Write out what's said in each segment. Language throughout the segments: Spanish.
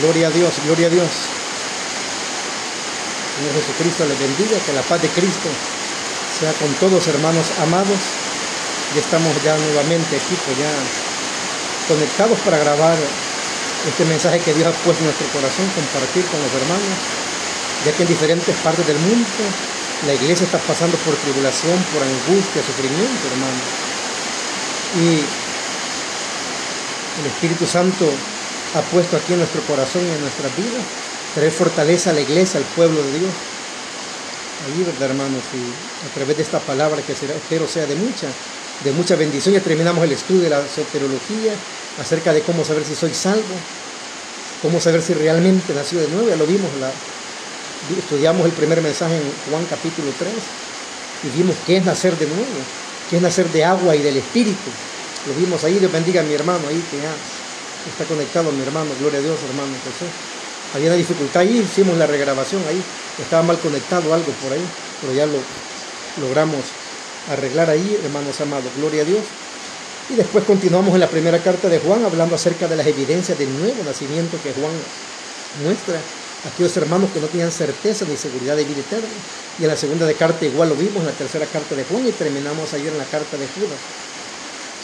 Gloria a Dios, gloria a Dios. Señor Jesucristo les bendiga, que la paz de Cristo sea con todos, hermanos amados. Ya estamos ya nuevamente aquí, pues ya conectados para grabar este mensaje que Dios ha puesto en nuestro corazón, compartir con los hermanos, ya que en diferentes partes del mundo la iglesia está pasando por tribulación, por angustia, sufrimiento, hermano. Y el Espíritu Santo ha puesto aquí en nuestro corazón y en nuestras vidas traer fortaleza a la iglesia, al pueblo de Dios. Ahí, ¿verdad, hermanos? Y a través de esta palabra que espero sea de mucha bendición. Ya terminamos el estudio de la soteriología acerca de cómo saber si soy salvo, cómo saber si realmente nació de nuevo. Ya lo vimos, estudiamos el primer mensaje en Juan capítulo 3 y vimos qué es nacer de nuevo, qué es nacer de agua y del Espíritu. Lo vimos ahí. Dios bendiga a mi hermano ahí que ya está conectado, mi hermano. Gloria a Dios, hermano José. Había una dificultad ahí, hicimos la regrabación ahí, estaba mal conectado algo por ahí, pero ya lo logramos arreglar ahí, hermanos amados, gloria a Dios. Y después continuamos en la primera carta de Juan, hablando acerca de las evidencias del nuevo nacimiento que Juan muestra a aquellos hermanos que no tenían certeza ni seguridad de vida eterna. Y en la segunda carta igual lo vimos, en la tercera carta de Juan, y terminamos ayer en la carta de Judas,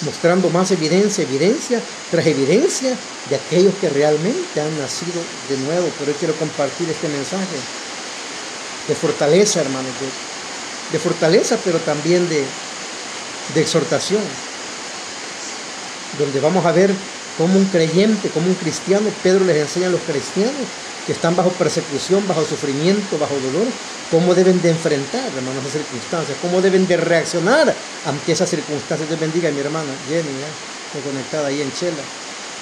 mostrando más evidencia tras evidencia de aquellos que realmente han nacido de nuevo. Pero hoy quiero compartir este mensaje de fortaleza, hermanos, de fortaleza, pero también de exhortación, donde vamos a ver cómo un creyente, como un cristiano, Pedro les enseña a los cristianos que están bajo persecución, bajo sufrimiento, bajo dolor, cómo deben de enfrentar, hermanos, esas circunstancias, cómo deben de reaccionar ante esas circunstancias. Dios bendiga a mi hermana Jenny, ya conectada ahí en Chela,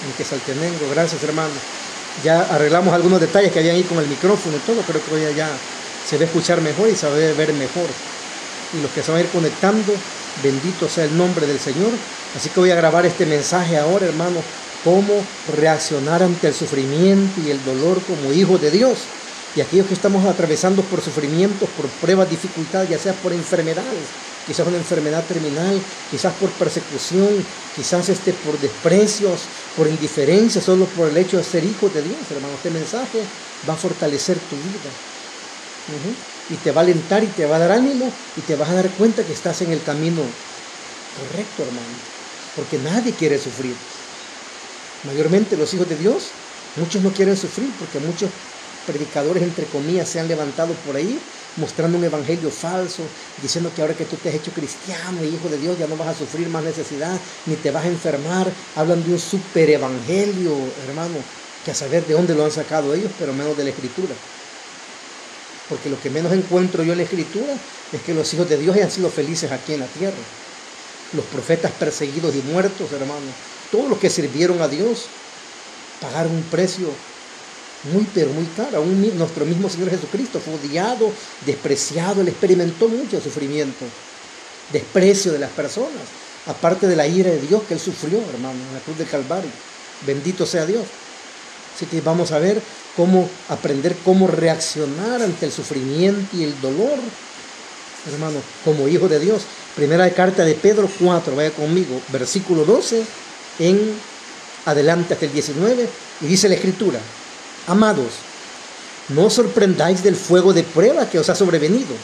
en Quesaltenango. Gracias, hermano. Ya arreglamos algunos detalles que habían ahí con el micrófono y todo. Creo que hoy ya se va a escuchar mejor y se va a ver mejor. Y los que se van a ir conectando, bendito sea el nombre del Señor. Así que voy a grabar este mensaje ahora, hermano, cómo reaccionar ante el sufrimiento y el dolor como hijos de Dios. Y aquellos que estamos atravesando por sufrimientos, por pruebas, dificultades, ya sea por enfermedades, quizás una enfermedad terminal, quizás por persecución, quizás por desprecios, por indiferencia, solo por el hecho de ser hijos de Dios, hermano. Este mensaje va a fortalecer tu vida. Y te va a alentar y te va a dar ánimo y te vas a dar cuenta que estás en el camino correcto, hermano. Porque nadie quiere sufrir. Mayormente los hijos de Dios, muchos no quieren sufrir porque muchos predicadores, entre comillas, se han levantado por ahí mostrando un evangelio falso, diciendo que ahora que tú te has hecho cristiano y hijo de Dios ya no vas a sufrir más necesidad, ni te vas a enfermar. Hablan de un super evangelio, hermano, que a saber de dónde lo han sacado ellos, pero menos de la Escritura. Porque lo que menos encuentro yo en la Escritura es que los hijos de Dios hayan sido felices aquí en la tierra. Los profetas perseguidos y muertos, hermano, todos los que sirvieron a Dios pagaron un precio muy, pero muy caro. Aún nuestro mismo Señor Jesucristo fue odiado, despreciado. Él experimentó mucho sufrimiento, desprecio de las personas, aparte de la ira de Dios que Él sufrió, hermano, en la cruz del Calvario. Bendito sea Dios. Así que vamos a ver aprender cómo reaccionar ante el sufrimiento y el dolor, hermano, como hijo de Dios. Primera carta de Pedro 4, vaya conmigo, versículo 12 en adelante hasta el 19, y dice la Escritura: amados, no os sorprendáis del fuego de prueba que os ha sobrevenido,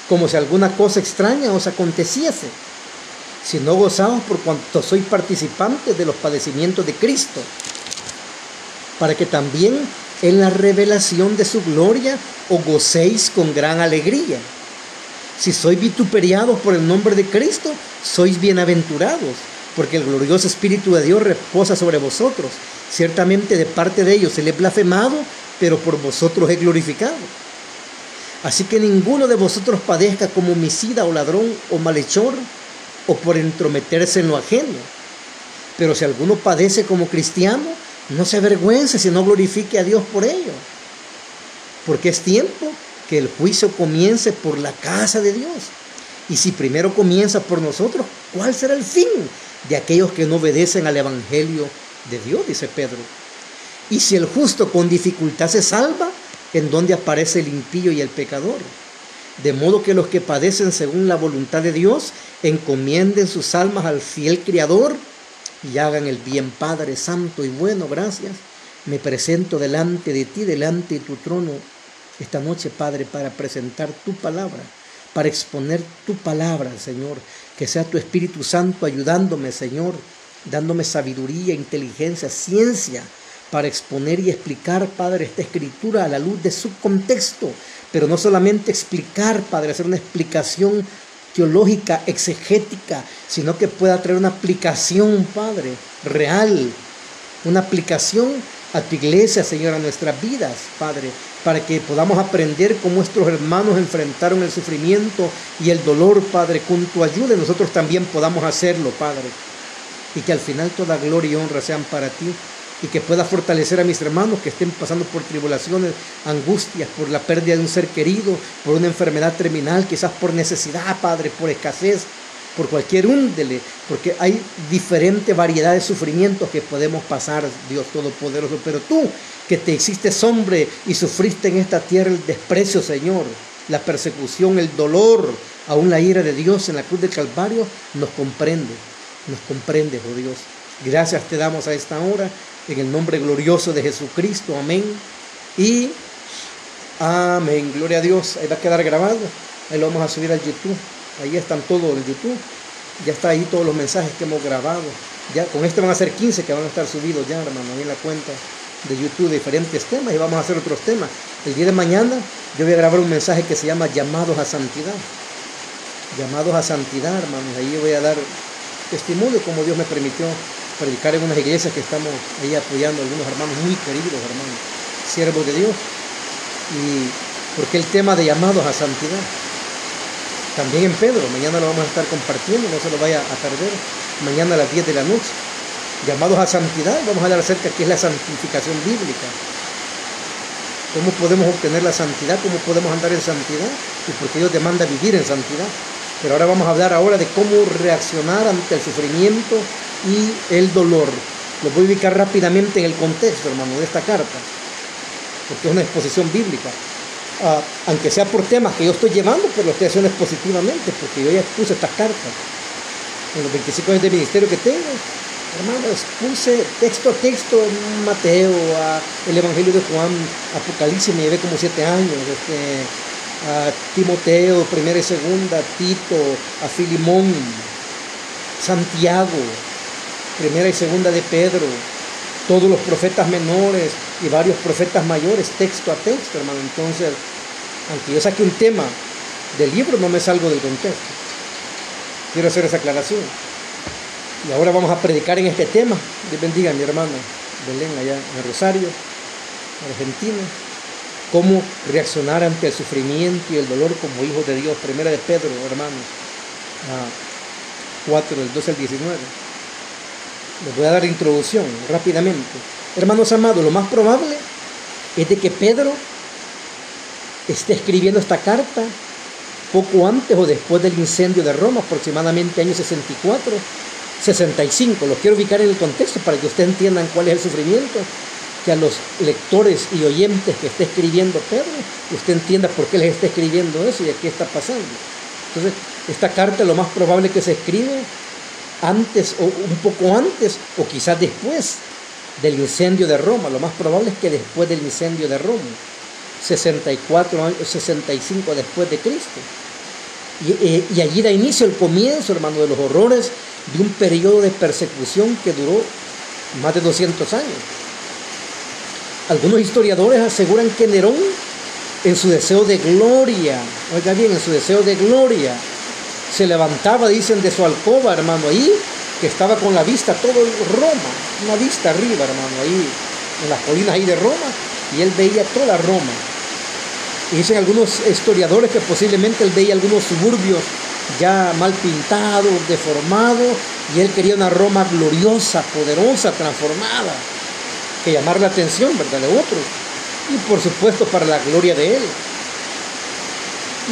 como si alguna cosa extraña os aconteciese, sino gozaos por cuanto sois participantes de los padecimientos de Cristo, para que también en la revelación de su gloria os gocéis con gran alegría. Si sois vituperiados por el nombre de Cristo, sois bienaventurados, porque el glorioso Espíritu de Dios reposa sobre vosotros. Ciertamente de parte de ellos se le es blasfemado, pero por vosotros es glorificado. Así que ninguno de vosotros padezca como homicida o ladrón o malhechor, o por entrometerse en lo ajeno. Pero si alguno padece como cristiano, no se avergüence, sino glorifique a Dios por ello. Porque es tiempo que el juicio comience por la casa de Dios. Y si primero comienza por nosotros, ¿cuál será el fin de aquellos que no obedecen al evangelio de Dios? Dice Pedro. Y si el justo con dificultad se salva, ¿en dónde aparece el impío y el pecador? De modo que los que padecen según la voluntad de Dios encomienden sus almas al fiel Criador y hagan el bien. Padre santo y bueno, gracias Me presento delante de ti, delante de tu trono, esta noche, Padre, para presentar tu palabra, para exponer tu palabra, Señor. Que sea tu Espíritu Santo ayudándome, Señor, dándome sabiduría, inteligencia, ciencia, para exponer y explicar, Padre, esta escritura a la luz de su contexto. Pero no solamente explicar, Padre, hacer una explicación teológica, exegética, sino que pueda traer una aplicación, Padre, real, una aplicación a tu iglesia, Señor, a nuestras vidas, Padre, para que podamos aprender cómo nuestros hermanos enfrentaron el sufrimiento y el dolor, Padre, con tu ayuda, y nosotros también podamos hacerlo, Padre, y que al final toda gloria y honra sean para ti, y que pueda fortalecer a mis hermanos que estén pasando por tribulaciones, angustias, por la pérdida de un ser querido, por una enfermedad terminal, quizás por necesidad, Padre, por escasez, por cualquier índole, porque hay diferente variedad de sufrimientos que podemos pasar, Dios Todopoderoso. Pero tú, que te hiciste hombre y sufriste en esta tierra el desprecio, Señor, la persecución, el dolor, aún la ira de Dios en la cruz del Calvario, nos comprendes, oh Dios. Gracias te damos a esta hora, en el nombre glorioso de Jesucristo, amén y amén. Gloria a Dios. Ahí va a quedar grabado, ahí lo vamos a subir al YouTube. Ahí están todos en YouTube, ya está ahí todos los mensajes que hemos grabado. Ya con este van a ser 15 que van a estar subidos ya, hermano, ahí en la cuenta de YouTube de diferentes temas, y vamos a hacer otros temas. El día de mañana yo voy a grabar un mensaje que se llama Llamados a Santidad. Llamados a Santidad, hermanos. Ahí voy a dar testimonio como Dios me permitió predicar en unas iglesias que estamos ahí apoyando a algunos hermanos muy queridos, hermanos, siervos de Dios. Y porque el tema de llamados a santidad, también en Pedro, mañana lo vamos a estar compartiendo, no se lo vaya a perder, mañana a las 10 de la noche. Llamados a santidad, vamos a hablar acerca de qué es la santificación bíblica, cómo podemos obtener la santidad, cómo podemos andar en santidad y por qué Dios demanda vivir en santidad. Pero ahora vamos a hablar de cómo reaccionar ante el sufrimiento y el dolor. Lo voy a ubicar rápidamente en el contexto, hermano, de esta carta, porque es una exposición bíblica. Aunque sea por temas que yo estoy llevando, pero lo estoy haciendo expositivamente, porque yo ya expuse estas cartas. En los 25 años de ministerio que tengo, hermano, expuse texto a texto Mateo, el Evangelio de Juan, Apocalipsis, me llevé como 7 años, a Timoteo, primera y segunda, Tito, a Filimón, Santiago, primera y segunda de Pedro, todos los profetas menores y varios profetas mayores, texto a texto, hermano. Entonces, aunque yo saque un tema del libro, no me salgo del contexto. Quiero hacer esa aclaración. Y ahora vamos a predicar en este tema. Dios bendiga a mi hermana Belén allá en Rosario, Argentina. Cómo reaccionar ante el sufrimiento y el dolor como hijos de Dios. Primera de Pedro, hermanos, 4, del 12 al 19. Les voy a dar introducción rápidamente. Hermanos amados, lo más probable es de que Pedro esté escribiendo esta carta poco antes o después del incendio de Roma, aproximadamente años 64, 65. Los quiero ubicar en el contexto para que ustedes entiendan cuál es el sufrimiento, que a los lectores y oyentes que esté escribiendo Pedro, usted entienda por qué les está escribiendo eso y a qué está pasando. Entonces, esta carta lo más probable es que se escribe antes o un poco antes o quizás después del incendio de Roma. Lo más probable es que después del incendio de Roma, 64 años, 65 después de Cristo. Y allí da inicio el comienzo, hermano, de los horrores de un periodo de persecución que duró más de 200 años. Algunos historiadores aseguran que Nerón, en su deseo de gloria, oiga bien, en su deseo de gloria, se levantaba, dicen, de su alcoba, hermano, ahí, que estaba con la vista a todo Roma, una vista arriba, hermano, ahí, en las colinas ahí de Roma, y él veía toda Roma. Y dicen algunos historiadores que posiblemente él veía algunos suburbios ya mal pintados, deformados, y él quería una Roma gloriosa, poderosa, transformada, que llamar la atención, ¿verdad?, de otros, y por supuesto para la gloria de él.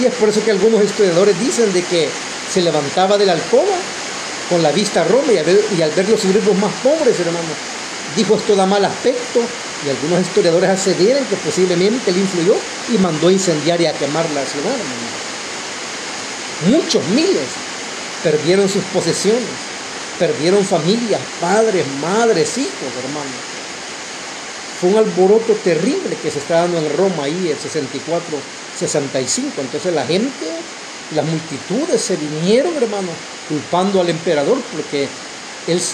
Y es por eso que algunos historiadores dicen de que se levantaba de la alcoba con la vista a Roma, y al ver los suburbios más pobres, hermano, dijo: esto da mal aspecto. Y algunos historiadores aseveran que posiblemente él influyó y mandó a incendiar y a quemar la ciudad, hermano. Muchos, miles, perdieron sus posesiones, perdieron familias, padres, madres, hijos, hermano. fue un alboroto terrible que se está dando en Roma ahí, el 64, 65. Entonces la gente, las multitudes se vinieron, hermano, culpando al emperador porque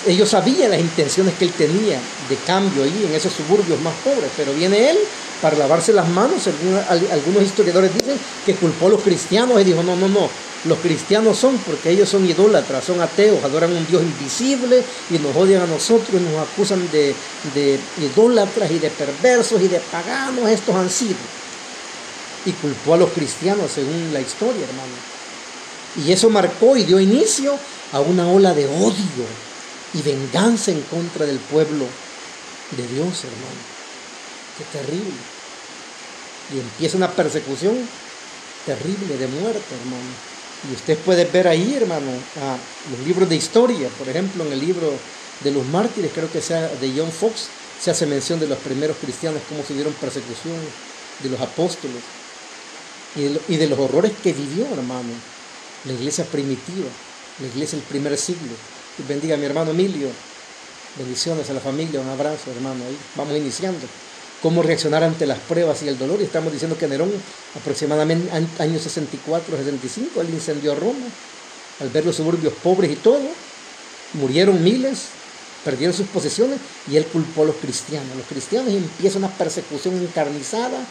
ellos sabían las intenciones que él tenía de cambio ahí en esos suburbios más pobres, pero viene él para lavarse las manos. Algunos historiadores dicen que culpó a los cristianos y dijo, no, los cristianos son porque ellos son idólatras, son ateos, adoran a un Dios invisible y nos odian a nosotros y nos acusan de idólatras y de perversos y de paganos, estos han sido. Y culpó a los cristianos según la historia, hermano. Y eso marcó y dio inicio a una ola de odio y venganza en contra del pueblo de Dios, hermano. Qué terrible. Y empieza una persecución terrible de muerte, hermano. Y usted puede ver ahí, hermano, los libros de historia. Por ejemplo, en el libro de los mártires, creo que sea de John Fox, se hace mención de los primeros cristianos, cómo se dieron persecución, de los apóstoles y de los horrores que vivió, hermano, la iglesia primitiva, la iglesia del primer siglo. Y bendiga a mi hermano Emilio. Bendiciones a la familia, un abrazo, hermano. Ahí vamos iniciando. Cómo reaccionar ante las pruebas y el dolor. Y estamos diciendo que Nerón, aproximadamente años 64, 65, él incendió Roma. Al ver los suburbios pobres y todo, murieron miles, perdieron sus posesiones y él culpó a los cristianos. Los cristianos, y empieza una persecución encarnizada,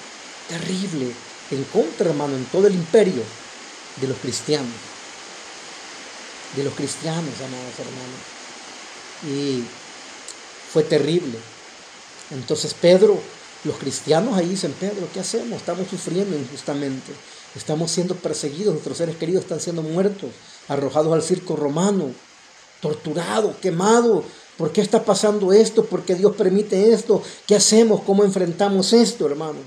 terrible, en contra, hermano, en todo el imperio de los cristianos. De los cristianos, amados hermanos. Y fue terrible. Entonces Pedro, los cristianos ahí dicen, Pedro, ¿qué hacemos? Estamos sufriendo injustamente, estamos siendo perseguidos, nuestros seres queridos están siendo muertos, arrojados al circo romano, torturados, quemados. ¿Por qué está pasando esto? ¿Por qué Dios permite esto? ¿Qué hacemos? ¿Cómo enfrentamos esto, hermano?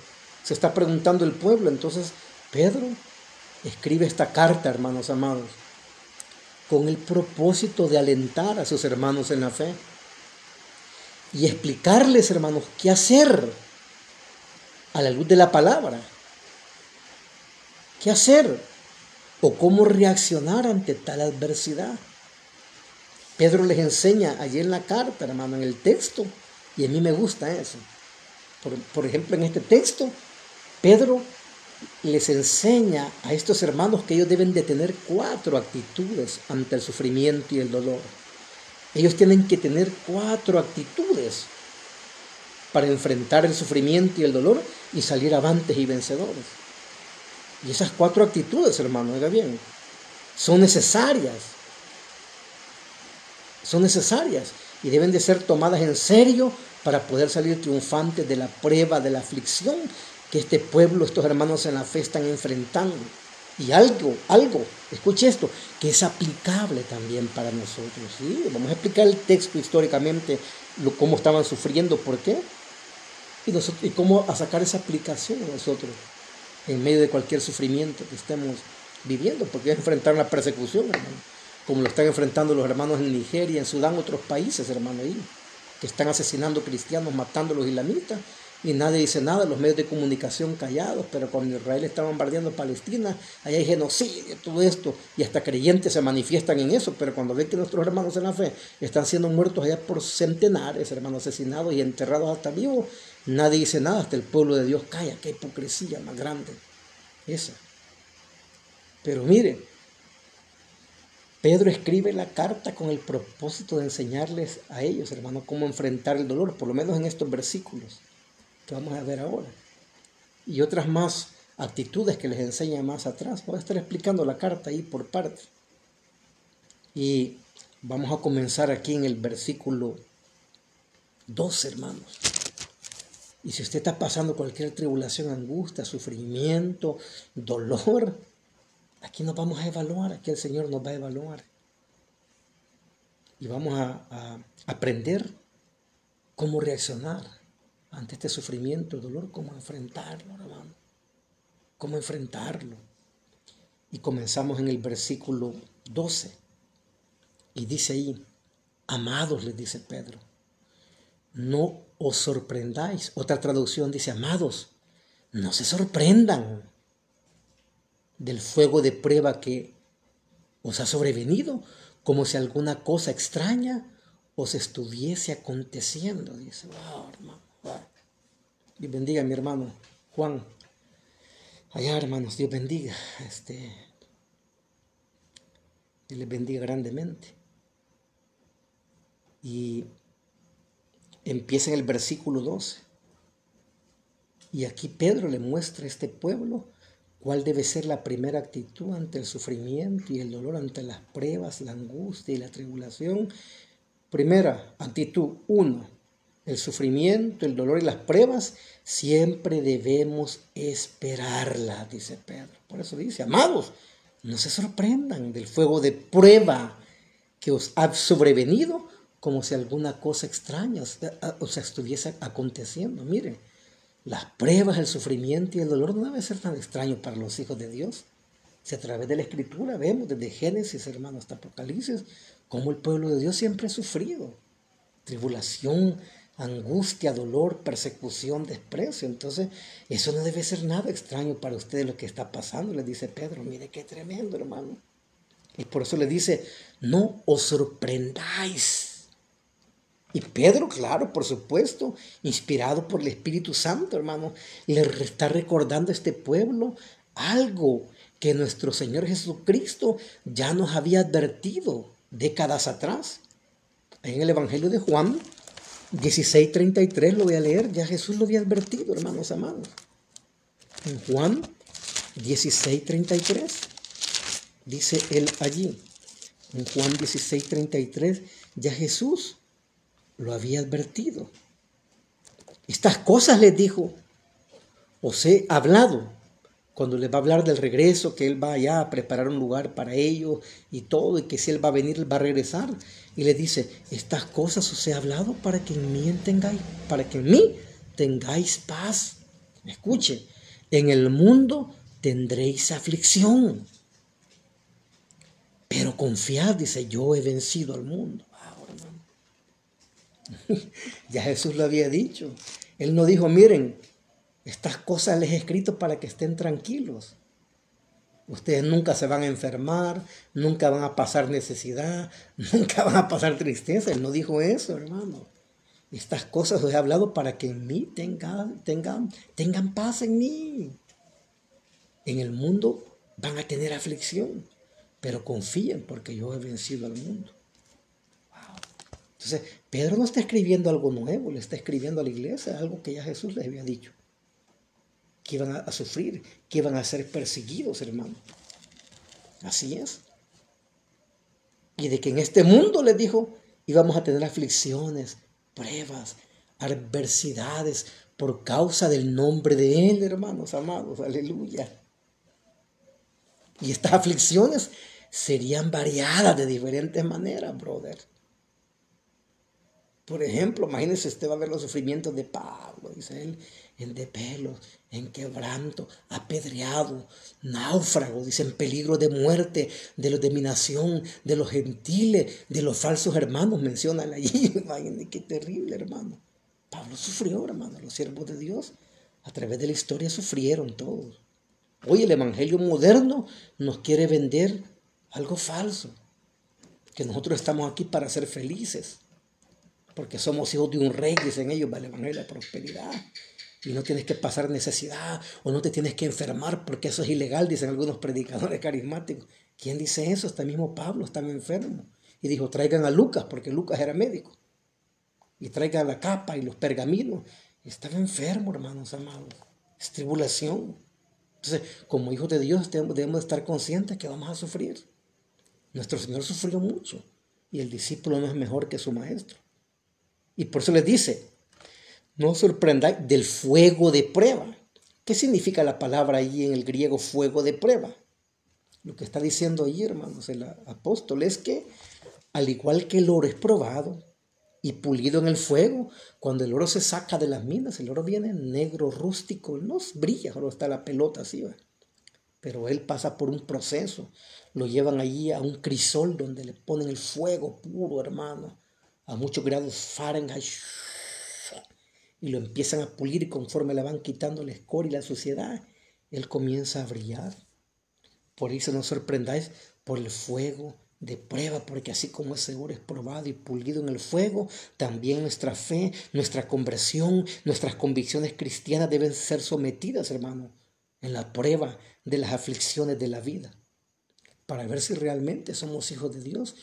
Se está preguntando el pueblo. Entonces Pedro escribe esta carta, hermanos amados, con el propósito de alentar a sus hermanos en la fe y explicarles, hermanos, qué hacer a la luz de la palabra. ¿Qué hacer? O cómo reaccionar ante tal adversidad. Pedro les enseña allí en la carta, hermano, en el texto, y a mí me gusta eso. Por ejemplo, en este texto, Pedro les enseña a estos hermanos que ellos deben de tener 4 actitudes ante el sufrimiento y el dolor. Ellos tienen que tener 4 actitudes para enfrentar el sufrimiento y el dolor y salir avantes y vencedores. Y esas 4 actitudes, hermano, oiga bien, son necesarias y deben de ser tomadas en serio para poder salir triunfantes de la prueba, de la aflicción que este pueblo, estos hermanos en la fe están enfrentando. Y algo, escuche esto, que es aplicable también para nosotros. ¿Sí? Vamos a explicar el texto históricamente, cómo estaban sufriendo, por qué, y cómo a sacar esa aplicación a nosotros en medio de cualquier sufrimiento que estemos viviendo, porque es enfrentar una persecución, hermano, como lo están enfrentando los hermanos en Nigeria, en Sudán, otros países, hermano, ahí, que están asesinando cristianos, matando a los islamitas. Y nadie dice nada, los medios de comunicación callados, pero cuando Israel está bombardeando Palestina, ahí hay genocidio, todo esto, y hasta creyentes se manifiestan en eso, pero cuando ven que nuestros hermanos en la fe están siendo muertos allá por centenares, hermanos, asesinados y enterrados hasta vivos, nadie dice nada, hasta el pueblo de Dios calla. Qué hipocresía más grande esa. Pero mire, Pedro escribe la carta con el propósito de enseñarles a ellos, hermanos, cómo enfrentar el dolor, por lo menos en estos versículos que vamos a ver ahora, y otras más actitudes que les enseña más atrás. Voy a estar explicando la carta ahí por partes, y vamos a comenzar aquí en el versículo 12, hermanos. Y si usted está pasando cualquier tribulación, angustia, sufrimiento, dolor, aquí nos vamos a evaluar, aquí el Señor nos va a evaluar, y vamos a aprender cómo reaccionar ante este sufrimiento, dolor, cómo enfrentarlo, hermano, cómo enfrentarlo. Y comenzamos en el versículo 12, y dice ahí, amados, les dice Pedro, no os sorprendáis. Otra traducción dice, amados, no se sorprendan del fuego de prueba que os ha sobrevenido, como si alguna cosa extraña os estuviese aconteciendo. Dice, wow, hermano, wow. Dios bendiga a mi hermano Juan. Allá, hermanos, Dios bendiga. Dios les bendiga grandemente. Y empieza en el versículo 12. Y aquí Pedro le muestra a este pueblo cuál debe ser la primera actitud ante el sufrimiento y el dolor, ante las pruebas, la angustia y la tribulación. Primera actitud, 1, el sufrimiento, el dolor y las pruebas, siempre debemos esperarla, dice Pedro. Por eso dice, amados, no se sorprendan del fuego de prueba que os ha sobrevenido como si alguna cosa extraña estuviese aconteciendo. Miren, las pruebas, el sufrimiento y el dolor no deben ser tan extraños para los hijos de Dios. Si a través de la Escritura vemos desde Génesis, hermano, hasta Apocalipsis, cómo el pueblo de Dios siempre ha sufrido tribulación, angustia, dolor, persecución, desprecio. Entonces, eso no debe ser nada extraño para ustedes lo que está pasando, les dice Pedro. Mire qué tremendo, hermano. Y por eso le dice, no os sorprendáis. Y Pedro, claro, por supuesto, inspirado por el Espíritu Santo, hermano, le está recordando a este pueblo algo que nuestro Señor Jesucristo ya nos había advertido décadas atrás. En el Evangelio de Juan 16:33 lo voy a leer, ya Jesús lo había advertido, hermanos amados. En Juan 16:33 dice él allí, en Juan 16:33 ya Jesús lo había advertido. Estas cosas les dijo, os he hablado, cuando les va a hablar del regreso, que él va allá a preparar un lugar para ellos y todo, y que si él va a venir, él va a regresar. Y le dice, estas cosas os he hablado para que en mí tengáis paz. Escuche, en el mundo tendréis aflicción, pero confiad, dice, yo he vencido al mundo. Ya Jesús lo había dicho. Él no dijo, miren, estas cosas les he escrito para que estén tranquilos. Ustedes nunca se van a enfermar, nunca van a pasar necesidad, nunca van a pasar tristeza. Él no dijo eso, hermano. Estas cosas os he hablado para que en mí tengan paz en mí. En el mundo van a tener aflicción, pero confíen porque yo he vencido al mundo. Entonces, Pedro no está escribiendo algo nuevo, le está escribiendo a la iglesia algo que ya Jesús les había dicho. Que iban a sufrir, que iban a ser perseguidos, hermano. Así es. Y de que en este mundo, les dijo, íbamos a tener aflicciones, pruebas, adversidades por causa del nombre de Él, hermanos amados. Aleluya. Y estas aflicciones serían variadas de diferentes maneras, brother. Por ejemplo, imagínense, usted va a ver los sufrimientos de Pablo, dice él, en desvelos, en quebranto, apedreado, náufrago, dice, en peligro de muerte, de los de mi nación, de los gentiles, de los falsos hermanos, mencionan allí. Imagínense qué terrible, hermano. Pablo sufrió, hermano, los siervos de Dios, a través de la historia sufrieron todos. Hoy el evangelio moderno nos quiere vender algo falso, que nosotros estamos aquí para ser felices. Porque somos hijos de un rey, dicen ellos, el evangelio de la prosperidad. Y no tienes que pasar necesidad o no te tienes que enfermar porque eso es ilegal, dicen algunos predicadores carismáticos. ¿Quién dice eso? Hasta mismo Pablo estaba enfermo. Y dijo, traigan a Lucas, porque Lucas era médico. Y traigan la capa y los pergaminos. Y estaba enfermo, hermanos amados. Es tribulación. Entonces, como hijos de Dios debemos estar conscientes que vamos a sufrir. Nuestro Señor sufrió mucho. Y el discípulo no es mejor que su maestro. Y por eso les dice, no os sorprendáis del fuego de prueba. ¿Qué significa la palabra ahí en el griego fuego de prueba? Lo que está diciendo ahí, hermanos, el apóstol es que al igual que el oro es probado y pulido en el fuego, cuando el oro se saca de las minas, el oro viene negro, rústico, no brilla, solo está la pelota así, ¿va? Pero él pasa por un proceso. Lo llevan allí a un crisol donde le ponen el fuego puro, hermano, a muchos grados Fahrenheit, y lo empiezan a pulir, y conforme le van quitando la escoria y la suciedad, él comienza a brillar. Por eso no os sorprendáis por el fuego de prueba, porque así como ese oro es probado y pulido en el fuego, también nuestra fe, nuestra conversión, nuestras convicciones cristianas deben ser sometidas, hermano, en la prueba de las aflicciones de la vida, para ver si realmente somos hijos de Dios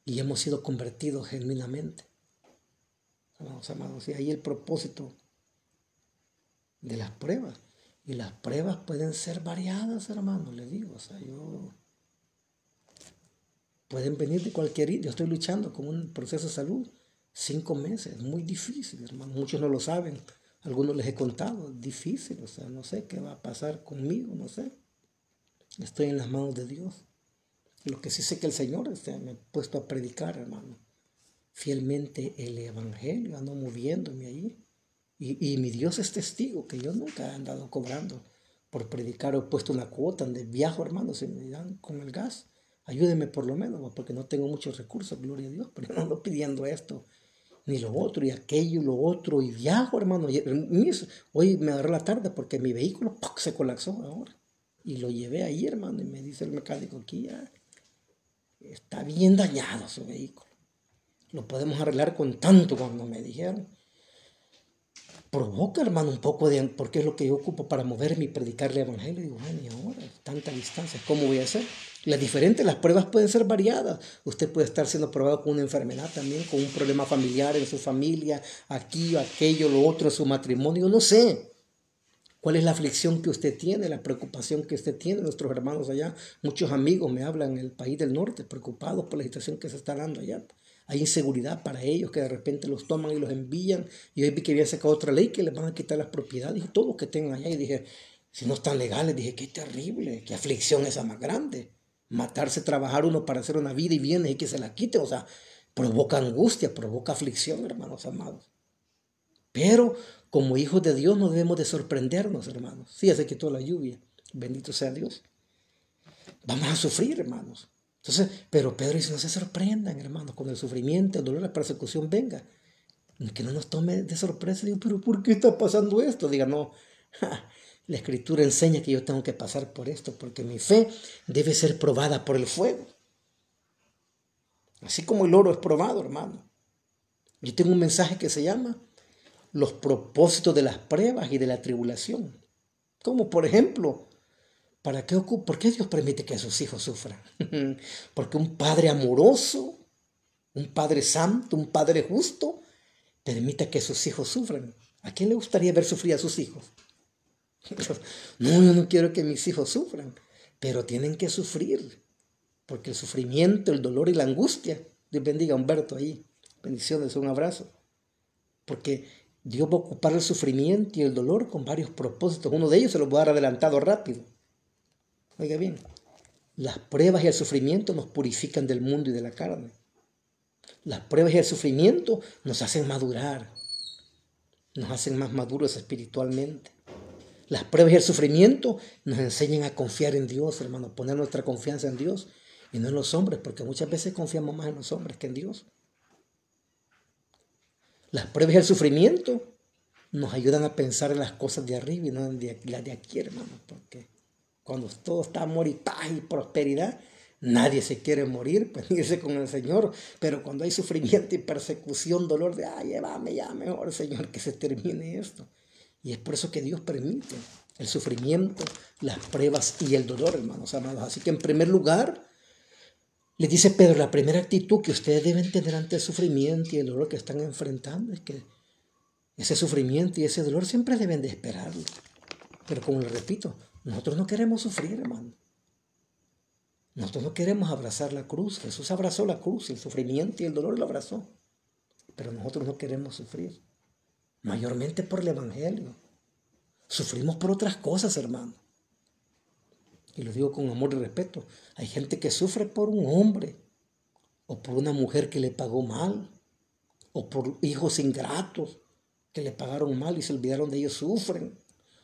y hemos sido convertidos genuinamente. Amados, y ahí el propósito de las pruebas. Y las pruebas pueden ser variadas, hermano, le digo. Pueden venir de cualquier índole. Yo estoy luchando con un proceso de salud 5 meses, muy difícil, hermano. Muchos no lo saben, algunos les he contado, difícil, no sé qué va a pasar conmigo, no sé. Estoy en las manos de Dios. Lo que sí sé que el Señor me ha puesto a predicar, hermano, fielmente el Evangelio, ando moviéndome ahí. Y mi Dios es testigo que yo nunca he andado cobrando por predicar o he puesto una cuota donde viajo, hermano, si me dan con el gas. Ayúdenme por lo menos, porque no tengo muchos recursos, gloria a Dios, pero yo no ando pidiendo esto, ni lo otro, y aquello, y lo otro, y viajo, hermano. Hoy me agarró la tarde porque mi vehículo ¡puc! Se colapsó ahora. Y lo llevé ahí, hermano, y me dice el mecánico aquí, ya está bien dañado su vehículo. Lo podemos arreglar con tanto cuando me dijeron. Provoca, hermano, un poco de, porque es lo que yo ocupo para moverme y predicarle el evangelio. Y digo, bueno, y ahora, tanta distancia, ¿cómo voy a hacer? Las pruebas pueden ser variadas. Usted puede estar siendo probado con una enfermedad también, con un problema familiar en su familia, aquí, aquello, lo otro, en su matrimonio, no sé. ¿Cuál es la aflicción que usted tiene, la preocupación que usted tiene? Nuestros hermanos allá, muchos amigos me hablan en el país del norte, preocupados por la situación que se está dando allá. Hay inseguridad para ellos que de repente los toman y los envían. Y hoy vi que había sacado otra ley que les van a quitar las propiedades y todo lo que tengan allá. Y dije, si no están legales, dije, qué terrible, qué aflicción esa más grande. Matarse, trabajar uno para hacer una vida y bienes y que se la quite, provoca angustia, provoca aflicción, hermanos amados. Pero como hijos de Dios no debemos de sorprendernos, hermanos. Sí, ya se quitó la lluvia, bendito sea Dios. Vamos a sufrir, hermanos. Entonces, pero Pedro dice, no se sorprendan, hermanos, con el sufrimiento, el dolor, la persecución venga. Que no nos tome de sorpresa. Digo, pero ¿por qué está pasando esto? Diga, no, la Escritura enseña que yo tengo que pasar por esto, porque mi fe debe ser probada por el fuego. Así como el oro es probado, hermano. Yo tengo un mensaje que se llama los propósitos de las pruebas y de la tribulación. Como por ejemplo, ¿por qué Dios permite que sus hijos sufran? Porque un padre amoroso, un padre santo, un padre justo, permite que sus hijos sufran. ¿A quién le gustaría ver sufrir a sus hijos? No, yo no quiero que mis hijos sufran, pero tienen que sufrir, porque el sufrimiento, el dolor y la angustia, Dios bendiga a Humberto ahí, bendiciones, un abrazo, porque Dios va a ocupar el sufrimiento y el dolor con varios propósitos. Uno de ellos se los voy a dar adelantado rápido. Oiga bien, las pruebas y el sufrimiento nos purifican del mundo y de la carne. Las pruebas y el sufrimiento nos hacen madurar, nos hacen más maduros espiritualmente. Las pruebas y el sufrimiento nos enseñan a confiar en Dios, hermano, poner nuestra confianza en Dios y no en los hombres, porque muchas veces confiamos más en los hombres que en Dios. Las pruebas y el sufrimiento nos ayudan a pensar en las cosas de arriba y no en las de aquí, hermano, porque cuando todo está amor y paz y prosperidad, nadie se quiere morir, pues irse con el Señor. Pero cuando hay sufrimiento y persecución, dolor de, llévame ya mejor, Señor, que se termine esto. Y es por eso que Dios permite el sufrimiento, las pruebas y el dolor, hermanos amados. Así que en primer lugar, les dice Pedro, la primera actitud que ustedes deben tener ante el sufrimiento y el dolor que están enfrentando es que ese sufrimiento y ese dolor siempre deben de esperarlo. Pero como les repito, nosotros no queremos sufrir, hermano. Nosotros no queremos abrazar la cruz. Jesús abrazó la cruz, el sufrimiento y el dolor lo abrazó. Pero nosotros no queremos sufrir. Mayormente por el Evangelio. Sufrimos por otras cosas, hermano. Y lo digo con amor y respeto. Hay gente que sufre por un hombre, o por una mujer que le pagó mal, o por hijos ingratos que le pagaron mal y se olvidaron de ellos, sufren.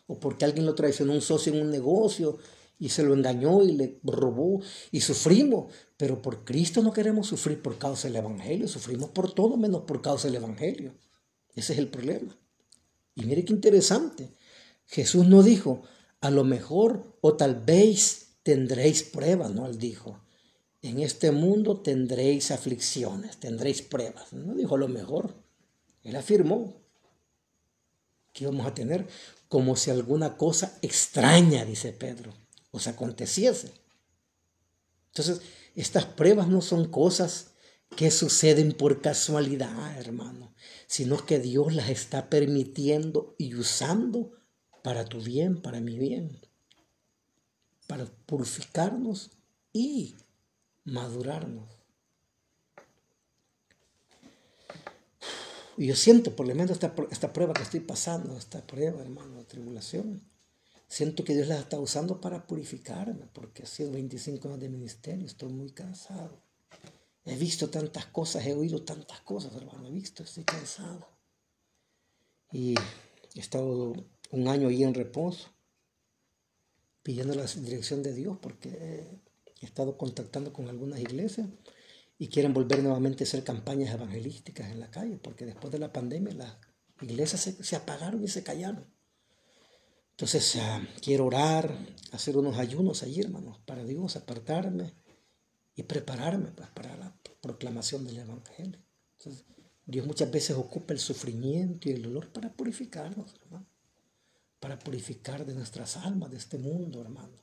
O porque alguien lo traicionó, un socio en un negocio y se lo engañó y le robó y sufrimos. Pero por Cristo no queremos sufrir por causa del Evangelio. Sufrimos por todo menos por causa del Evangelio. Ese es el problema. Y mire qué interesante. Jesús no dijo, a lo mejor o tal vez tendréis pruebas, no, él dijo, en este mundo tendréis aflicciones, tendréis pruebas. No dijo lo mejor. Él afirmó que íbamos a tener como si alguna cosa extraña, dice Pedro, os aconteciese. Entonces, estas pruebas no son cosas que suceden por casualidad, hermano, sino que Dios las está permitiendo y usando para tu bien, para mi bien, para purificarnos y madurarnos. Y yo siento, por lo menos esta prueba que estoy pasando, esta prueba, hermano, de tribulación, siento que Dios la está usando para purificarme, porque ha sido 25 años de ministerio, estoy muy cansado. He visto tantas cosas, he oído tantas cosas, hermano, estoy cansado. Y he estado un año ahí en reposo, pidiendo la dirección de Dios, porque he estado contactando con algunas iglesias y quieren volver nuevamente a hacer campañas evangelísticas en la calle, porque después de la pandemia las iglesias se apagaron y se callaron. Entonces quiero orar, hacer unos ayunos allí, hermanos, para Dios, apartarme y prepararme pues, para la proclamación del evangelio. Entonces, Dios muchas veces ocupa el sufrimiento y el dolor para purificarnos, hermano, para purificar de nuestras almas, de este mundo, hermano,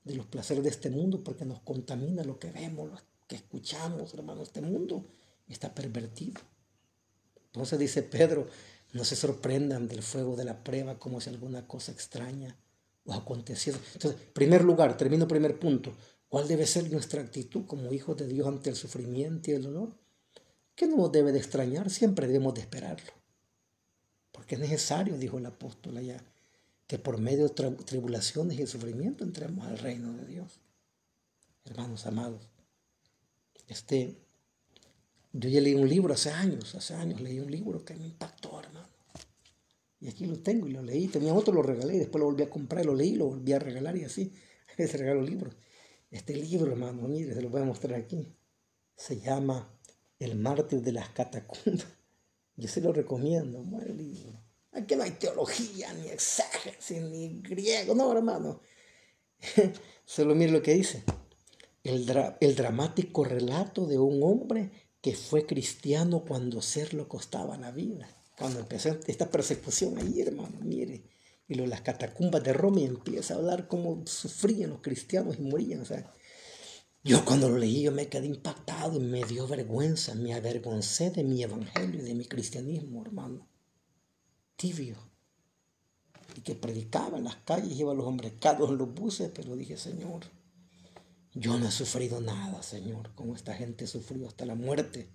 de los placeres de este mundo, porque nos contamina lo que vemos, lo que escuchamos, hermano. Este mundo está pervertido. Entonces dice Pedro, no se sorprendan del fuego de la prueba como si alguna cosa extraña os aconteciera. Entonces, primer lugar, termino primer punto, ¿cuál debe ser nuestra actitud como hijos de Dios ante el sufrimiento y el dolor? Que no nos debe de extrañar, siempre debemos de esperarlo. Porque es necesario, dijo el apóstol allá, que por medio de tribulaciones y sufrimiento entremos al reino de Dios. Hermanos amados, yo ya leí un libro hace años leí un libro que me impactó, hermano. Y aquí lo tengo y lo leí. Tenía otro, lo regalé y después lo volví a comprar, lo leí, lo volví a regalar y así. Se regalo libros. Este libro, hermano, mire, se lo voy a mostrar aquí. Se llama El mártir de las catacumbas. Yo se lo recomiendo, un buen libro. Aquí no hay teología, ni exégesis, ni griego, no, hermano. Solo mire lo que dice. El dramático relato de un hombre que fue cristiano cuando serlo costaba la vida. Cuando empezó esta persecución ahí, hermano, mire. Y las catacumbas de Roma y empieza a hablar cómo sufrían los cristianos y morían. O sea, yo cuando lo leí yo me quedé impactado y me dio vergüenza. Me avergoncé de mi evangelio y de mi cristianismo, hermano. Tibio. Y que predicaba en las calles, iba a los mercados, en los buses, pero dije, Señor, yo no he sufrido nada, Señor, como esta gente sufrió hasta la muerte.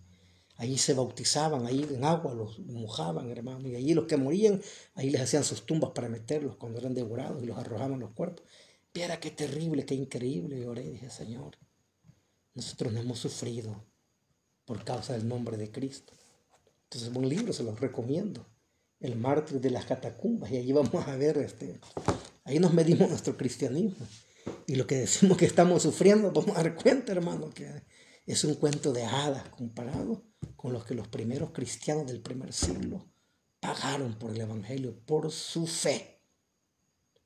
Ahí se bautizaban, ahí en agua los mojaban, hermano, y allí los que morían, ahí les hacían sus tumbas para meterlos cuando eran devorados y los arrojaban los cuerpos. Viera qué terrible, qué increíble. Y oré, dije, Señor, nosotros no hemos sufrido por causa del nombre de Cristo. Entonces, buen libro, se los recomiendo. El mártir de las catacumbas, y allí vamos a ver, ahí nos medimos nuestro cristianismo. Y lo que decimos que estamos sufriendo, vamos a dar cuenta, hermano, que es un cuento de hadas comparado con los que los primeros cristianos del primer siglo pagaron por el evangelio, por su fe.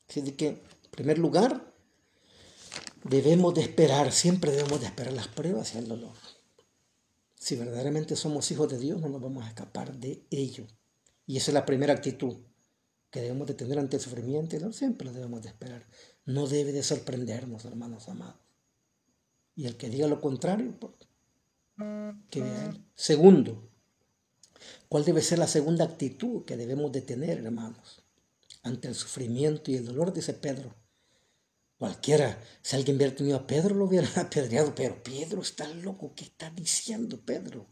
Así que, en primer lugar, siempre debemos de esperar las pruebas y el dolor. Si verdaderamente somos hijos de Dios, no nos vamos a escapar de ello. Y esa es la primera actitud que debemos de tener ante el sufrimiento y el dolor. Siempre lo debemos de esperar. No debe de sorprendernos, hermanos amados. Y el que diga lo contrario, pues, que vea él. Segundo, ¿cuál debe ser la segunda actitud que debemos de tener, hermanos? Ante el sufrimiento y el dolor, dice Pedro. Cualquiera, si alguien hubiera tenido a Pedro, lo hubiera apedreado. Pero Pedro está loco, ¿qué está diciendo Pedro?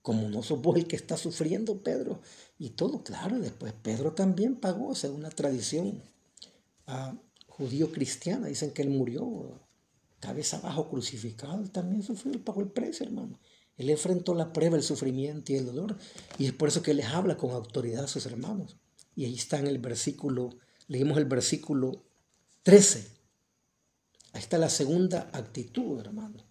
Como no sos vos el que está sufriendo, Pedro. Y todo, claro, después Pedro también pagó, según la tradición judío-cristiana. Dicen que él murió cabeza abajo crucificado. Él también sufrió, él pagó el precio, hermano. Él enfrentó la prueba, el sufrimiento y el dolor. Y es por eso que él les habla con autoridad a sus hermanos. Y ahí está en el versículo, leímos el versículo 13. Ahí está la segunda actitud, hermano,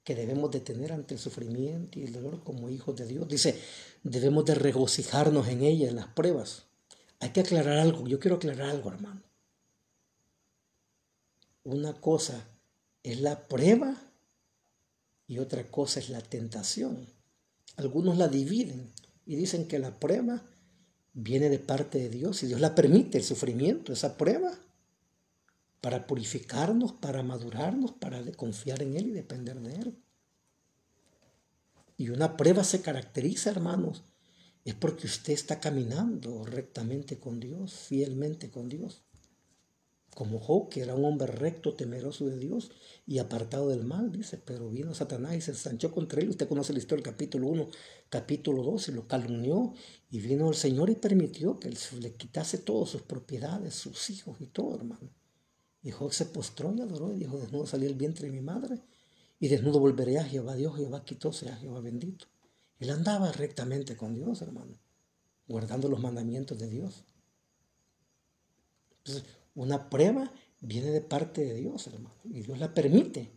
que debemos de tener ante el sufrimiento y el dolor como hijos de Dios. Dice, debemos de regocijarnos en ella, en las pruebas. Hay que aclarar algo, yo quiero aclarar algo, hermano. Una cosa es la prueba y otra cosa es la tentación. Algunos la dividen y dicen que la prueba viene de parte de Dios y Dios la permite, el sufrimiento, esa prueba, para purificarnos, para madurarnos, para confiar en Él y depender de Él. Y una prueba se caracteriza, hermanos, es porque usted está caminando rectamente con Dios, fielmente con Dios. Como Job, que era un hombre recto, temeroso de Dios y apartado del mal, dice, pero vino Satanás y se ensanchó contra él. Usted conoce la historia del capítulo 1, capítulo 2, y lo calumnió. Y vino el Señor y permitió que él le quitase todas sus propiedades, sus hijos y todo, hermano. Y Job se postró y adoró y dijo, desnudo salí el vientre de mi madre y desnudo volveré a Jehová. Dios, Jehová quitó, sea Jehová bendito. Él andaba rectamente con Dios, hermano, guardando los mandamientos de Dios. Entonces, una prueba viene de parte de Dios, hermano, y Dios la permite,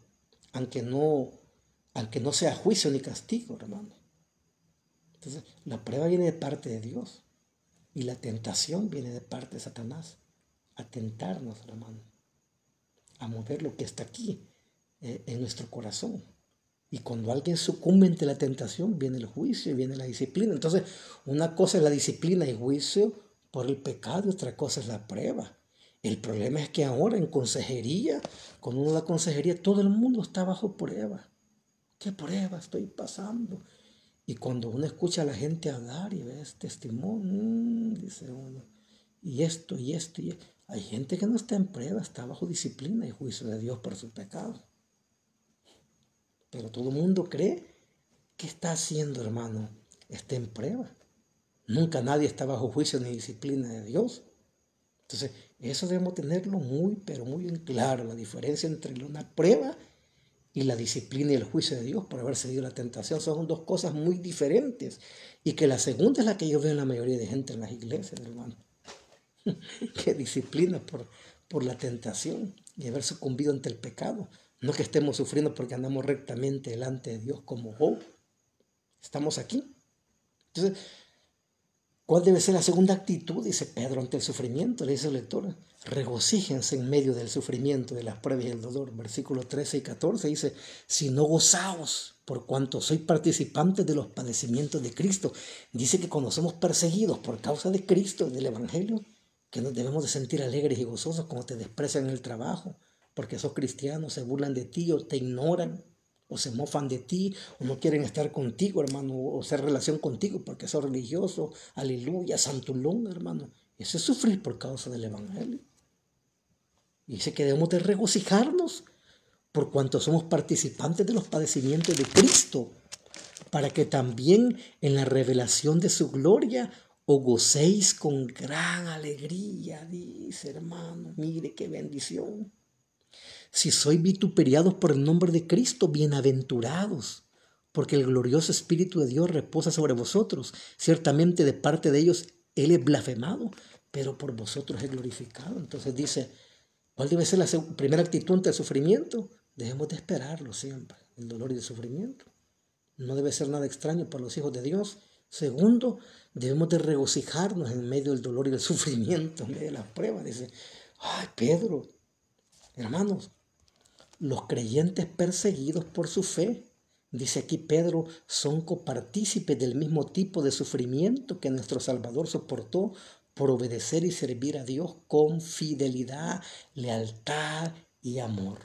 aunque no sea juicio ni castigo, hermano. Entonces, la prueba viene de parte de Dios y la tentación viene de parte de Satanás, a tentarnos, hermano, a mover lo que está aquí en nuestro corazón. Y cuando alguien sucumbe ante la tentación, viene el juicio y viene la disciplina. Entonces, una cosa es la disciplina y juicio por el pecado y otra cosa es la prueba. El problema es que ahora en consejería, con una consejería, todo el mundo está bajo prueba. ¿Qué prueba estoy pasando? Y cuando uno escucha a la gente hablar y ve testimonio, dice uno, y esto, y esto, y esto. Hay gente que no está en prueba, está bajo disciplina y juicio de Dios por su pecado. Pero todo el mundo cree que está haciendo, hermano, está en prueba. Nunca nadie está bajo juicio ni disciplina de Dios. Entonces, eso debemos tenerlo muy, pero muy en claro, la diferencia entre una prueba y la disciplina y el juicio de Dios por haber cedido la tentación. Son dos cosas muy diferentes. Y que la segunda es la que yo veo en la mayoría de gente en las iglesias, hermano. Que disciplina por la tentación y haber sucumbido ante el pecado. No que estemos sufriendo porque andamos rectamente delante de Dios como Job. Estamos aquí. Entonces, ¿cuál debe ser la segunda actitud? Dice Pedro ante el sufrimiento. Le dice el lector, regocíjense en medio del sufrimiento, de las pruebas y el dolor. Versículos 13 y 14 dice, si no gozaos por cuanto sois participantes de los padecimientos de Cristo. Dice que cuando somos perseguidos por causa de Cristo, del Evangelio, que nos debemos de sentir alegres y gozosos cuando te desprecian en el trabajo, porque esos cristianos se burlan de ti o te ignoran, o se mofan de ti, o no quieren estar contigo, hermano, o hacer relación contigo porque sos religioso, aleluya, santulón, hermano. Eso es sufrir por causa del Evangelio. Y dice que debemos de regocijarnos por cuanto somos participantes de los padecimientos de Cristo, para que también en la revelación de su gloria os gocéis con gran alegría, dice, hermano. Mire qué bendición. Si sois vituperiados por el nombre de Cristo, bienaventurados, porque el glorioso Espíritu de Dios reposa sobre vosotros. Ciertamente de parte de ellos Él es blasfemado, pero por vosotros es glorificado. Entonces dice, ¿cuál debe ser la primera actitud ante el sufrimiento? Debemos de esperarlo siempre, el dolor y el sufrimiento. No debe ser nada extraño para los hijos de Dios. Segundo, debemos de regocijarnos en medio del dolor y del sufrimiento, en medio de las pruebas. Dice, ay, Pedro, hermanos, los creyentes perseguidos por su fe, dice aquí Pedro, son copartícipes del mismo tipo de sufrimiento que nuestro Salvador soportó por obedecer y servir a Dios con fidelidad, lealtad y amor.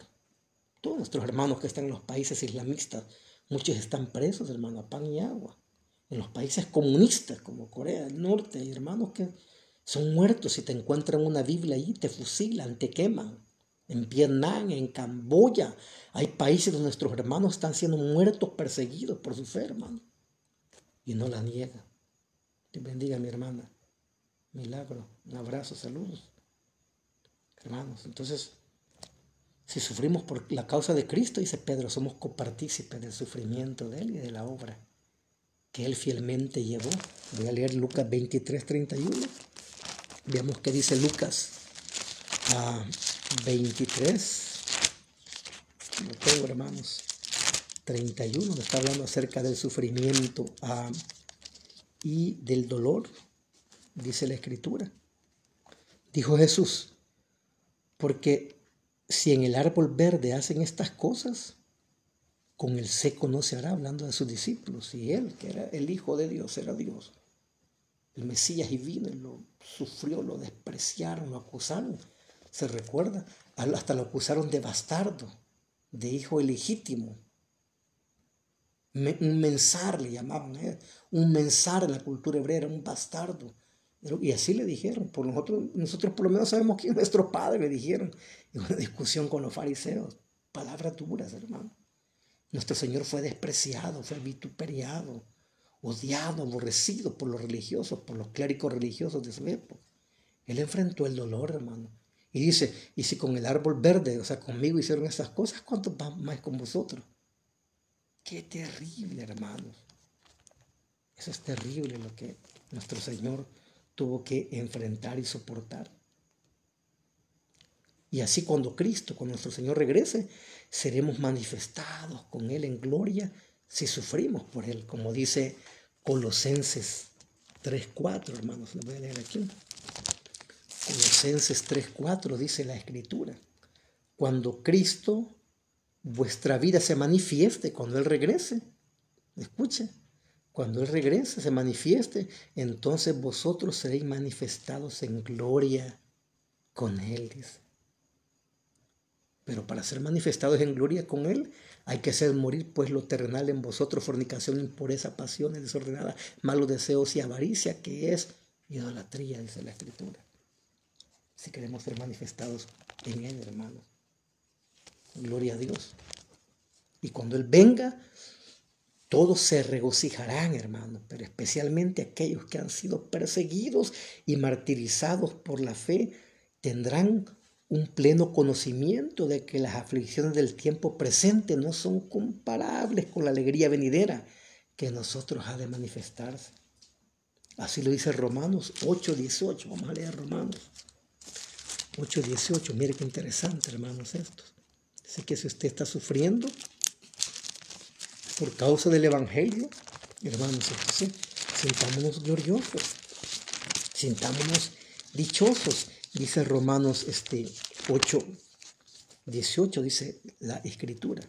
Todos nuestros hermanos que están en los países islamistas, muchos están presos, hermano, a pan y agua. En los países comunistas como Corea del Norte hay hermanos que son muertos. Si te encuentran una Biblia ahí, te fusilan, te queman. En Vietnam, en Camboya, hay países donde nuestros hermanos están siendo muertos, perseguidos por su fe, hermano. Y no la niegan. Dios bendiga a mi hermana. Milagro. Un abrazo, saludos. Hermanos, entonces, si sufrimos por la causa de Cristo, dice Pedro, somos copartícipes del sufrimiento de Él y de la obra que Él fielmente llevó. Voy a leer Lucas 23:31. Veamos qué dice Lucas 23. Lo tengo, hermanos. 31, nos está hablando acerca del sufrimiento y del dolor. Dice la Escritura. Dijo Jesús, porque si en el árbol verde hacen estas cosas, con el seco no se hará, hablando de sus discípulos. Y él, que era el Hijo de Dios, era Dios. El Mesías, y vino y lo sufrió, lo despreciaron, lo acusaron. Se recuerda, hasta lo acusaron de bastardo, de hijo ilegítimo. Un mensar le llamaban a él. Un mensar en la cultura hebrea era un bastardo. Y así le dijeron. Nosotros por lo menos sabemos quién es nuestro padre, le dijeron. En una discusión con los fariseos. Palabras duras, hermano. Nuestro Señor fue despreciado, fue vituperiado, odiado, aborrecido por los religiosos, por los clérigos religiosos de su época. Él enfrentó el dolor, hermano. Y dice, y si con el árbol verde, o sea, conmigo hicieron estas cosas, ¿cuántos más con vosotros? Qué terrible, hermanos. Eso es terrible lo que nuestro Señor tuvo que enfrentar y soportar. Y así cuando nuestro Señor regrese, seremos manifestados con Él en gloria si sufrimos por Él, como dice Colosenses 3:4, hermanos. Lo voy a leer aquí. Colosenses 3:4 dice la Escritura. Cuando Cristo, vuestra vida, se manifieste, cuando Él regrese, escuche, cuando Él regrese, se manifieste, entonces vosotros seréis manifestados en gloria con Él, dice. Pero para ser manifestados en gloria con Él, hay que hacer morir pues lo terrenal en vosotros: fornicación, impureza, pasiones desordenadas, malos deseos y avaricia, que es idolatría, dice la Escritura. Si queremos ser manifestados en Él, hermanos. Gloria a Dios. Y cuando Él venga, todos se regocijarán, hermanos, pero especialmente aquellos que han sido perseguidos y martirizados por la fe tendrán un pleno conocimiento de que las aflicciones del tiempo presente no son comparables con la alegría venidera que en nosotros ha de manifestarse. Así lo dice Romanos 8:18. Vamos a leer Romanos 8:18. Mire qué interesante, hermanos, esto. Así que si usted está sufriendo por causa del Evangelio, hermanos, entonces sintámonos gloriosos, sintámonos dichosos. Dice Romanos 8:18, dice la Escritura.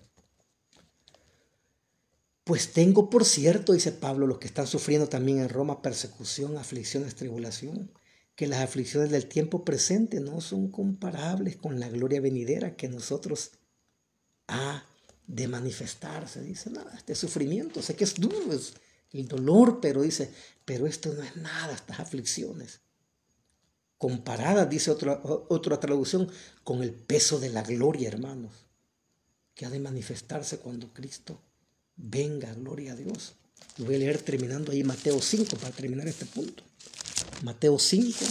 Pues tengo por cierto, dice Pablo, los que están sufriendo también en Roma persecución, aflicciones, tribulación, que las aflicciones del tiempo presente no son comparables con la gloria venidera que nosotros ha de manifestarse. Dice, nada, este sufrimiento, sé que es duro, es el dolor, pero dice, pero esto no es nada, estas aflicciones. Comparadas, dice otra traducción, con el peso de la gloria, hermanos, que ha de manifestarse cuando Cristo venga, gloria a Dios. Lo voy a leer terminando ahí Mateo 5 para terminar este punto. Mateo 5,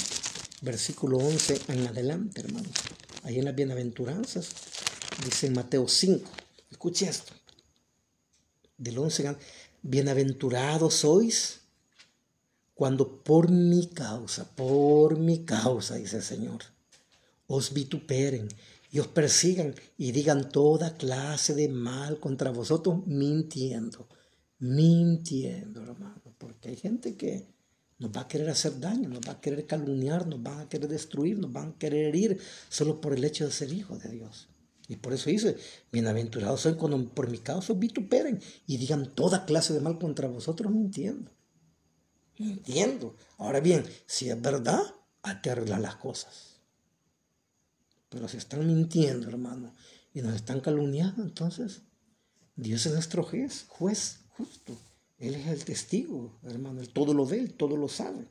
versículo 11 en adelante, hermanos. Ahí en las bienaventuranzas, dice en Mateo 5, escuche esto, del 11, bienaventurados sois cuando por mi causa, dice el Señor, os vituperen y os persigan y digan toda clase de mal contra vosotros, mintiendo, hermano, porque hay gente que nos va a querer hacer daño, nos va a querer calumniar, nos van a querer destruir, nos van a querer herir solo por el hecho de ser hijos de Dios. Y por eso dice, bienaventurados sois cuando por mi causa os vituperen y digan toda clase de mal contra vosotros, mintiendo. Ahora bien, si es verdad, hay que arreglar las cosas. Pero si están mintiendo, hermano, y nos están calumniando, entonces Dios es nuestro juez justo. Él es el testigo, hermano. Él todo lo ve, Él todo lo sabe.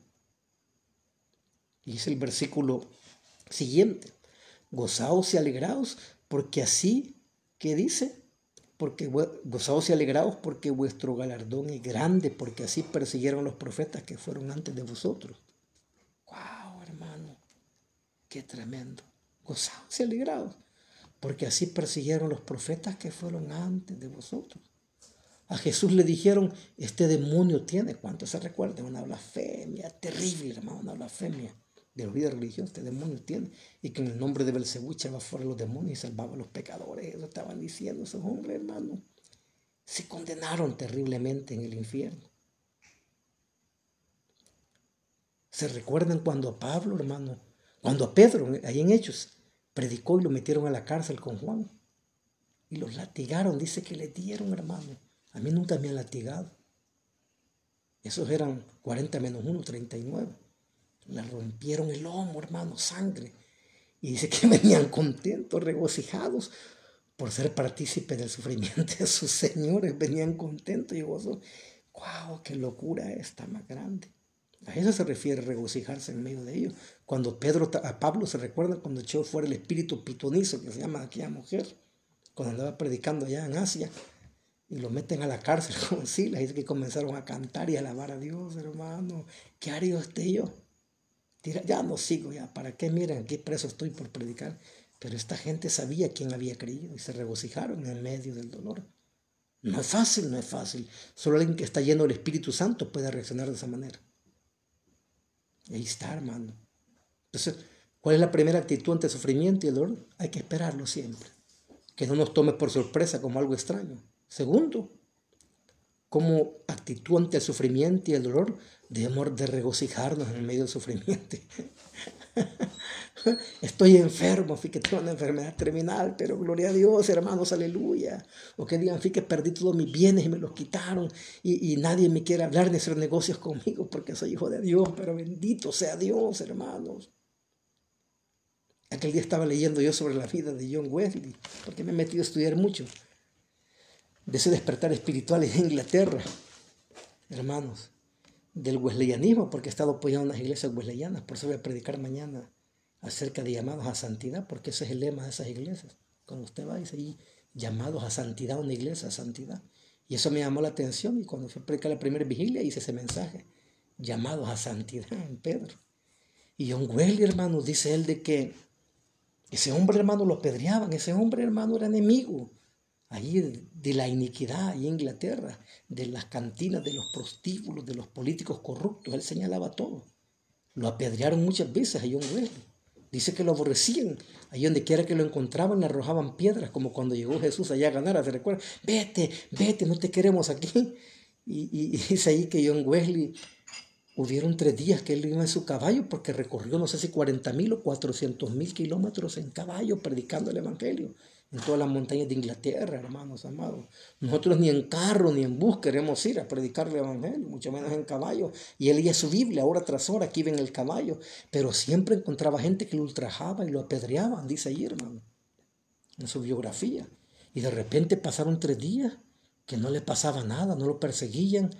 Y dice el versículo siguiente: gozaos y alegraos, porque así, ¿qué dice? Porque gozaos y alegraos porque vuestro galardón es grande, porque así persiguieron los profetas que fueron antes de vosotros. ¡Wow, hermano! ¡Qué tremendo! Gozaos y alegraos, porque así persiguieron los profetas que fueron antes de vosotros. A Jesús le dijeron, este demonio tiene, ¿cuánto se recuerda? Una blasfemia terrible, hermano, una blasfemia de la vida religiosa, este demonio tiene, y que en el nombre de Belcebú echaba fuera los demonios y salvaba a los pecadores. Eso estaban diciendo esos hombres, hermano. Se condenaron terriblemente en el infierno. ¿Se recuerdan cuando a Pablo, hermano, cuando a Pedro, ahí en Hechos, predicó y lo metieron a la cárcel con Juan? y los latigaron. Dice que les dieron, hermano. A mí nunca me han latigado. Esos eran 40 menos 1, 39. Le rompieron el lomo, hermano, sangre. Y dice que venían contentos, regocijados por ser partícipes del sufrimiento de sus señores. Venían contentos y gozosos. ¡Guau! ¡Qué locura esta más grande! A eso se refiere regocijarse en medio de ellos. Cuando a Pablo se recuerda cuando echó fuera el espíritu pitonizo, que se llama aquella mujer, cuando andaba predicando allá en Asia, y lo meten a la cárcel con Silas, dice que comenzaron a cantar y a alabar a Dios, hermano. ¿Qué haría usted y yo? Ya no sigo, ya, ¿para qué? Miren, aquí preso estoy por predicar. Pero esta gente sabía quién había creído y se regocijaron en medio del dolor. No es fácil, no es fácil. Solo alguien que está lleno del Espíritu Santo puede reaccionar de esa manera. Y ahí está, hermano. Entonces, ¿cuál es la primera actitud ante el sufrimiento y el dolor? Hay que esperarlo siempre. Que no nos tome por sorpresa como algo extraño. Segundo, como actitud ante el sufrimiento y el dolor, debemos de regocijarnos en medio del sufrimiento. Estoy enfermo, fíjate, tengo una enfermedad terminal, pero gloria a Dios, hermanos, aleluya. O que digan, fíjate, perdí todos mis bienes y me los quitaron y nadie me quiere hablar ni hacer negocios conmigo porque soy hijo de Dios, pero bendito sea Dios, hermanos. Aquel día estaba leyendo yo sobre la vida de John Wesley, porque me he metido a estudiar mucho de ese despertar espiritual en Inglaterra, hermanos, del wesleyanismo, porque he estado apoyando unas iglesias wesleyanas. Por eso voy a predicar mañana acerca de llamados a santidad, porque ese es el lema de esas iglesias. Cuando usted va, dice ahí, llamados a santidad, una iglesia a santidad. Y eso me llamó la atención, y cuando fui a predicar la primera vigilia hice ese mensaje, llamados a santidad en Pedro. Y John Wesley, hermano, dice él de que ese hombre, hermano, lo apedreaban, ese hombre, hermano, era enemigo allí de la iniquidad, allí en Inglaterra, de las cantinas, de los prostíbulos, de los políticos corruptos. Él señalaba todo. Lo apedrearon muchas veces a John Wesley. Dice que lo aborrecían. Allí donde quiera que lo encontraban le arrojaban piedras, como cuando llegó Jesús allá a ganar. ¿Se recuerda? Vete, vete, no te queremos aquí. Y dice ahí que John Wesley, hubieron 3 días que él iba en su caballo, porque recorrió no sé si 40,000 o 400,000 kilómetros en caballo predicando el evangelio en todas las montañas de Inglaterra, hermanos amados. Nosotros ni en carro ni en bus queremos ir a predicar el evangelio, mucho menos en caballo. Y él leía su Biblia hora tras hora, aquí iba en el caballo, pero siempre encontraba gente que lo ultrajaba y lo apedreaban, dice ahí, hermano, en su biografía. Y de repente pasaron 3 días que no le pasaba nada, no lo perseguían.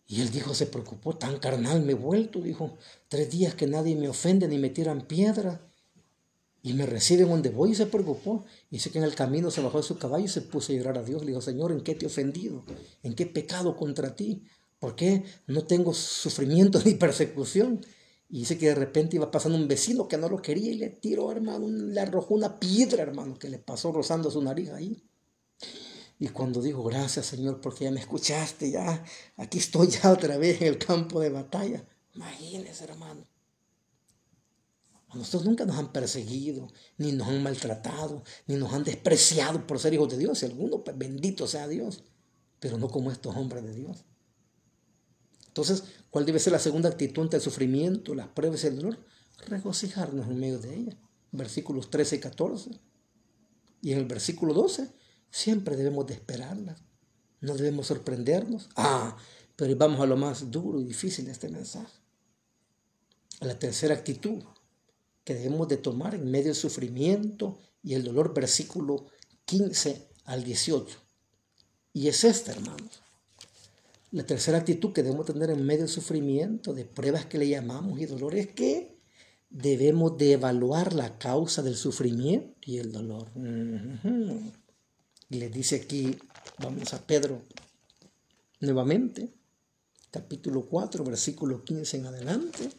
Y él dijo, se preocupó, tan carnal me he vuelto, dijo, 3 días que nadie me ofende ni me tiran piedra y me reciben donde voy, y se preocupó. Y dice que en el camino se bajó de su caballo y se puso a llorar a Dios. Le dijo, Señor, ¿en qué te he ofendido? ¿En qué he pecado contra ti? ¿Por qué no tengo sufrimiento ni persecución? Y dice que de repente iba pasando un vecino que no lo quería y le tiró, hermano, le arrojó una piedra, hermano, que le pasó rozando su nariz ahí. Y cuando dijo, gracias Señor, porque ya me escuchaste, ya, aquí estoy ya otra vez en el campo de batalla. Imagínense, hermano. A nosotros nunca nos han perseguido, ni nos han maltratado, ni nos han despreciado por ser hijos de Dios. Y algunos, pues bendito sea Dios, pero no como estos hombres de Dios. Entonces, ¿cuál debe ser la segunda actitud ante el sufrimiento, las pruebas y el dolor? Regocijarnos en medio de ella. Versículos 13 y 14. Y en el versículo 12, siempre debemos de esperarlas. No debemos sorprendernos. Pero vamos a lo más duro y difícil de este mensaje. A la tercera actitud que debemos de tomar en medio del sufrimiento y el dolor, versículo 15 al 18. Y es esta, hermanos. La tercera actitud que debemos tener en medio del sufrimiento, de pruebas que le llamamos y dolor, es que debemos de evaluar la causa del sufrimiento y el dolor. Y le dice aquí, vamos a Pedro nuevamente, capítulo 4, versículo 15 en adelante.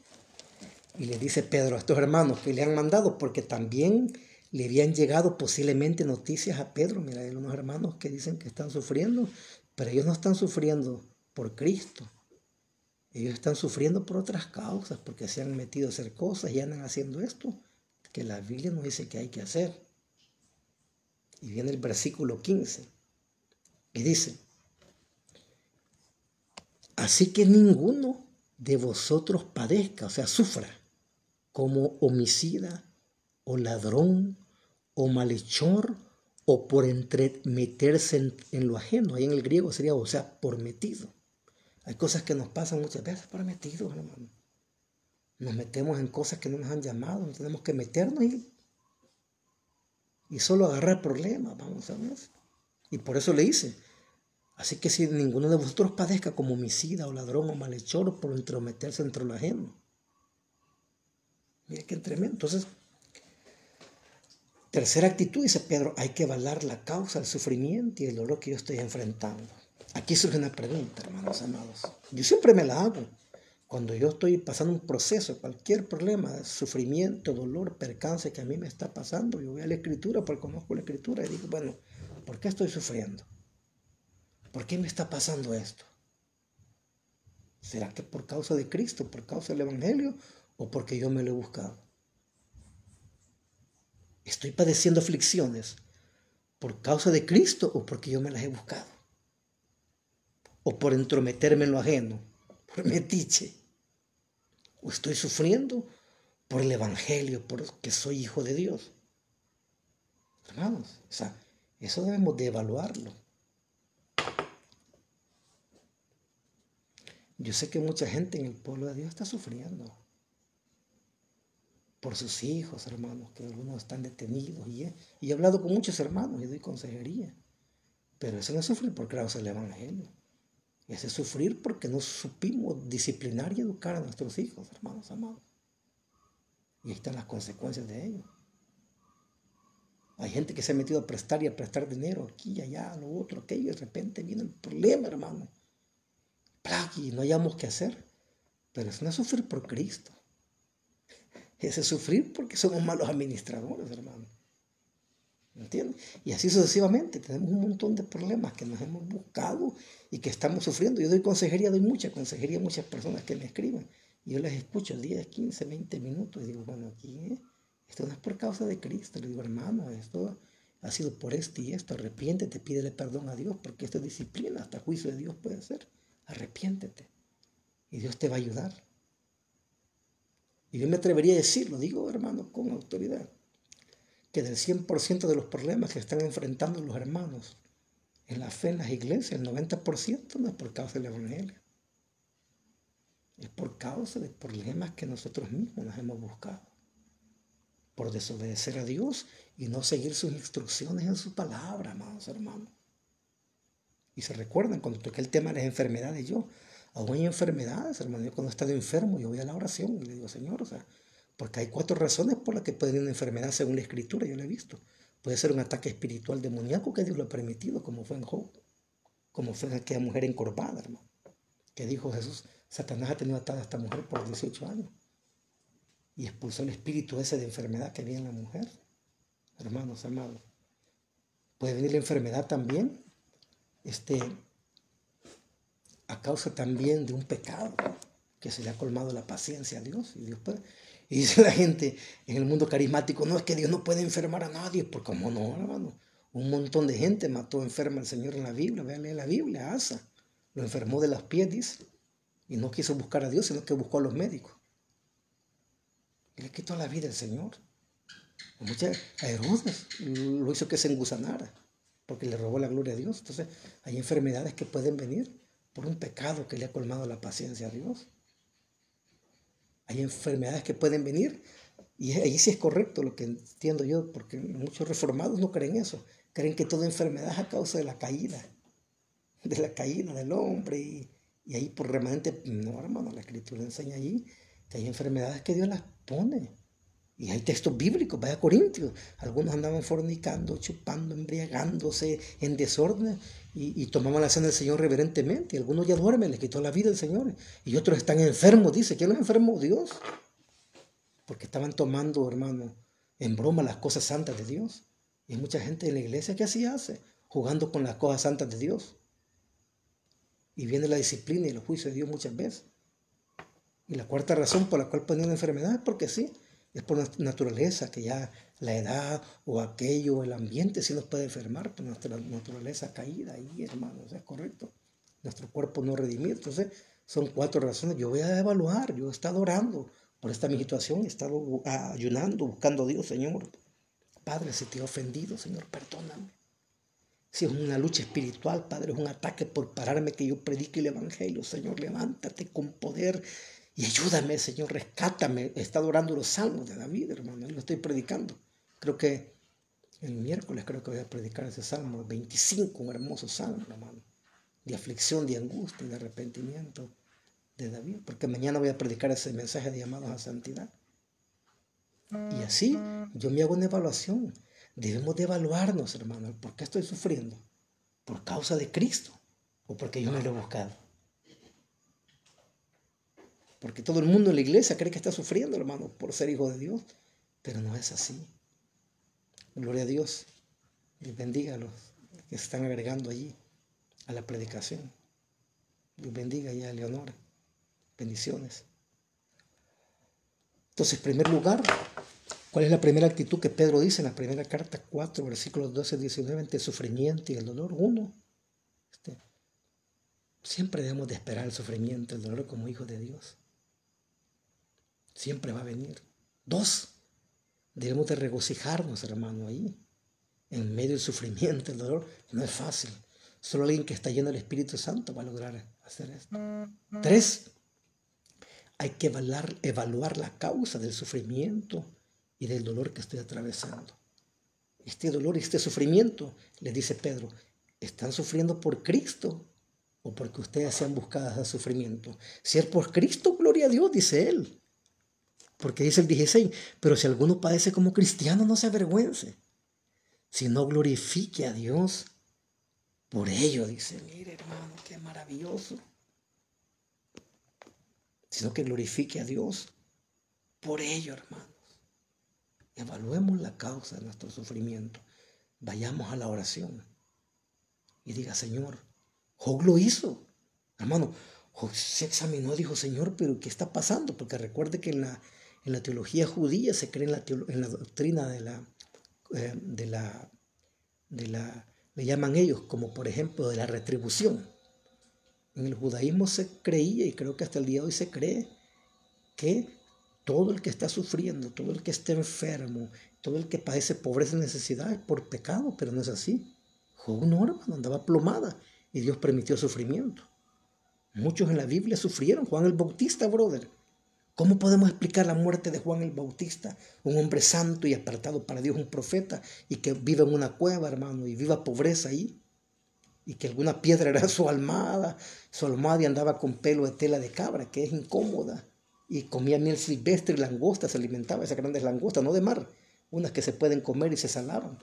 Y le dice Pedro a estos hermanos que le han mandado, porque también le habían llegado posiblemente noticias a Pedro. Mira, hay unos hermanos que dicen que están sufriendo, pero ellos no están sufriendo por Cristo. Ellos están sufriendo por otras causas, porque se han metido a hacer cosas y andan haciendo esto que la Biblia nos dice que hay que hacer. Y viene el versículo 15 y dice, así que ninguno de vosotros padezca, o sea, sufra, como homicida, o ladrón, o malhechor, o por meterse en lo ajeno. Ahí en el griego sería, o sea, por metido. Hay cosas que nos pasan muchas veces por metidos, hermano. Nos metemos en cosas que no nos han llamado, no tenemos que meternos y solo agarrar problemas, vamos a ver. Y por eso le dice, así que si ninguno de vosotros padezca como homicida o ladrón o malhechor por entrometerse entre lo ajeno. Mira qué tremendo. Entonces, tercera actitud, dice Pedro, hay que evaluar la causa, el sufrimiento y el dolor que yo estoy enfrentando. Aquí surge una pregunta, hermanos amados. Yo siempre me la hago. Cuando yo estoy pasando un proceso, cualquier problema, sufrimiento, dolor, percance que a mí me está pasando, yo voy a la Escritura porque conozco la Escritura y digo, bueno, ¿por qué estoy sufriendo? ¿Por qué me está pasando esto? ¿Será que por causa de Cristo, por causa del Evangelio o porque yo me lo he buscado? ¿Estoy padeciendo aflicciones por causa de Cristo o porque yo me las he buscado? ¿O por entrometerme en lo ajeno? Por metiche. ¿O estoy sufriendo por el Evangelio, porque soy hijo de Dios? Hermanos, eso debemos de evaluarlo. Yo sé que mucha gente en el pueblo de Dios está sufriendo por sus hijos, hermanos, que algunos están detenidos. Y he hablado con muchos hermanos y doy consejería. Pero eso no es sufrir por causa del Evangelio. Ese es sufrir porque no supimos disciplinar y educar a nuestros hijos, hermanos amados. Y ahí están las consecuencias de ello. Hay gente que se ha metido a prestar y a prestar dinero aquí y allá, lo otro, aquello, y de repente viene el problema, hermano. Y no hayamos qué hacer. Pero eso no es sufrir por Cristo. Ese es sufrir porque somos malos administradores, hermano. ¿Entiendes? Y así sucesivamente. Tenemos un montón de problemas que nos hemos buscado y que estamos sufriendo. Yo doy consejería, doy mucha consejería a muchas personas que me escriben. Y yo les escucho 10, 15, 20 minutos y digo, bueno, aquí esto no es por causa de Cristo. Le digo, hermano, esto ha sido por esto y esto. Arrepiéntete, pídele perdón a Dios porque esto es disciplina. Hasta juicio de Dios puede ser. Arrepiéntete. Y Dios te va a ayudar. Y yo me atrevería a decirlo, digo, hermano, con autoridad, que del 100% de los problemas que están enfrentando los hermanos en la fe en las iglesias, el 90% no es por causa del Evangelio. Es por causa de problemas que nosotros mismos nos hemos buscado. Por desobedecer a Dios y no seguir sus instrucciones en su palabra, amados hermanos. Y se recuerdan, cuando toqué el tema de las enfermedades, aún hay enfermedades, hermano. Yo cuando he estado enfermo, yo voy a la oración y le digo, Señor, porque hay 4 razones por las que puede venir una enfermedad según la Escritura, yo la he visto. Puede ser un ataque espiritual demoníaco que Dios lo ha permitido, como fue en Job, como fue en aquella mujer encorvada, hermano, que dijo Jesús, Satanás ha tenido atada a esta mujer por 18 años y expulsó el espíritu ese de enfermedad que había en la mujer. Hermanos amados, puede venir la enfermedad también, a causa también de un pecado que se le ha colmado la paciencia a Dios y Dios puede. Y dice la gente en el mundo carismático, no, es que Dios no puede enfermar a nadie, porque cómo no, hermano. Un montón de gente mató enferma al Señor en la Biblia. Vean, lee la Biblia, Asa lo enfermó de las pies, dice, y no quiso buscar a Dios, sino que buscó a los médicos. Y le quitó la vida al Señor. A Herodes lo hizo que se engusanara, porque le robó la gloria a Dios. Entonces, hay enfermedades que pueden venir por un pecado que le ha colmado la paciencia a Dios. Hay enfermedades que pueden venir, y ahí sí es correcto lo que entiendo yo, porque muchos reformados no creen eso. Creen que toda enfermedad es a causa de la caída del hombre, y ahí por remanente, no, hermano, la Escritura enseña allí que hay enfermedades que Dios las pone. Y hay textos bíblicos, vaya a Corintios. Algunos andaban fornicando, chupando, embriagándose en desorden y tomaban la cena del Señor reverentemente. Y algunos ya duermen, les quitó la vida el Señor. Y otros están enfermos, dice. ¿Quién los enfermó? Dios. Porque estaban tomando, hermano, en broma las cosas santas de Dios. Y hay mucha gente en la iglesia que así hace, jugando con las cosas santas de Dios. Y viene la disciplina y el juicio de Dios muchas veces. Y la cuarta razón por la cual ponen la enfermedad es porque sí. Es por naturaleza, que ya la edad o aquello, el ambiente sí nos puede enfermar, por nuestra naturaleza caída ahí, hermanos, es correcto. Nuestro cuerpo no redimido. Entonces, son 4 razones. Yo voy a evaluar, yo he estado orando por esta mi situación, he estado ayunando, buscando a Dios, Señor. Padre, si te he ofendido, Señor, perdóname. Si es una lucha espiritual, Padre, es un ataque por pararme que yo predique el Evangelio. Señor, levántate con poder y ayúdame, Señor, rescátame. Está adorando los salmos de David, hermano. Lo estoy predicando. Creo que el miércoles voy a predicar ese salmo 25, un hermoso salmo, hermano. De aflicción, de angustia y de arrepentimiento de David. Porque mañana voy a predicar ese mensaje de llamados a santidad. Y así yo me hago una evaluación. Debemos de evaluarnos, hermano. ¿Por qué estoy sufriendo? ¿Por causa de Cristo? ¿O porque yo me lo he buscado? Porque todo el mundo en la iglesia cree que está sufriendo, hermano, por ser hijo de Dios. Pero no es así. Gloria a Dios. Dios bendiga a los que se están agregando allí a la predicación. Dios bendiga allá a Leonora. Bendiciones. Entonces, en primer lugar, ¿cuál es la primera actitud que Pedro dice en la primera carta 4, versículos 12-19, entre el sufrimiento y el dolor? 1. Siempre debemos de esperar el sufrimiento, el dolor como hijos de Dios. Siempre va a venir. 2. Debemos de regocijarnos, hermano, ahí. En medio del sufrimiento, el dolor, no es fácil. Solo alguien que está lleno del Espíritu Santo va a lograr hacer esto. 3. Hay que evaluar la causa del sufrimiento y del dolor que estoy atravesando. Este dolor y este sufrimiento, le dice Pedro, ¿están sufriendo por Cristo o porque ustedes se han buscado ese sufrimiento? Si es por Cristo, gloria a Dios, dice él. Porque dice el 16, pero si alguno padece como cristiano, no se avergüence, sino glorifique a Dios por ello. Dice, mire hermano, qué maravilloso. Sino que glorifique a Dios por ello, hermanos. Evaluemos la causa de nuestro sufrimiento. Vayamos a la oración y diga, Señor, Job lo hizo. Hermano, Job se examinó y dijo, Señor, pero ¿qué está pasando? Porque recuerde que en la teología judía se cree en la doctrina le llaman ellos, como por ejemplo de la retribución. En el judaísmo se creía, y creo que hasta el día de hoy se cree, que todo el que está sufriendo, todo el que está enfermo, todo el que padece pobreza y necesidad es por pecado, pero no es así. Job no, hermano, andaba plomada y Dios permitió sufrimiento. Muchos en la Biblia sufrieron. Juan el Bautista, brother. ¿Cómo podemos explicar la muerte de Juan el Bautista? Un hombre santo y apartado para Dios, un profeta, y que vive en una cueva, hermano, y viva pobreza ahí. Y que alguna piedra era su almohada y andaba con pelo de tela de cabra, que es incómoda. Y comía miel silvestre y langosta, se alimentaba esas grandes langostas, no de mar, unas que se pueden comer y se salaban.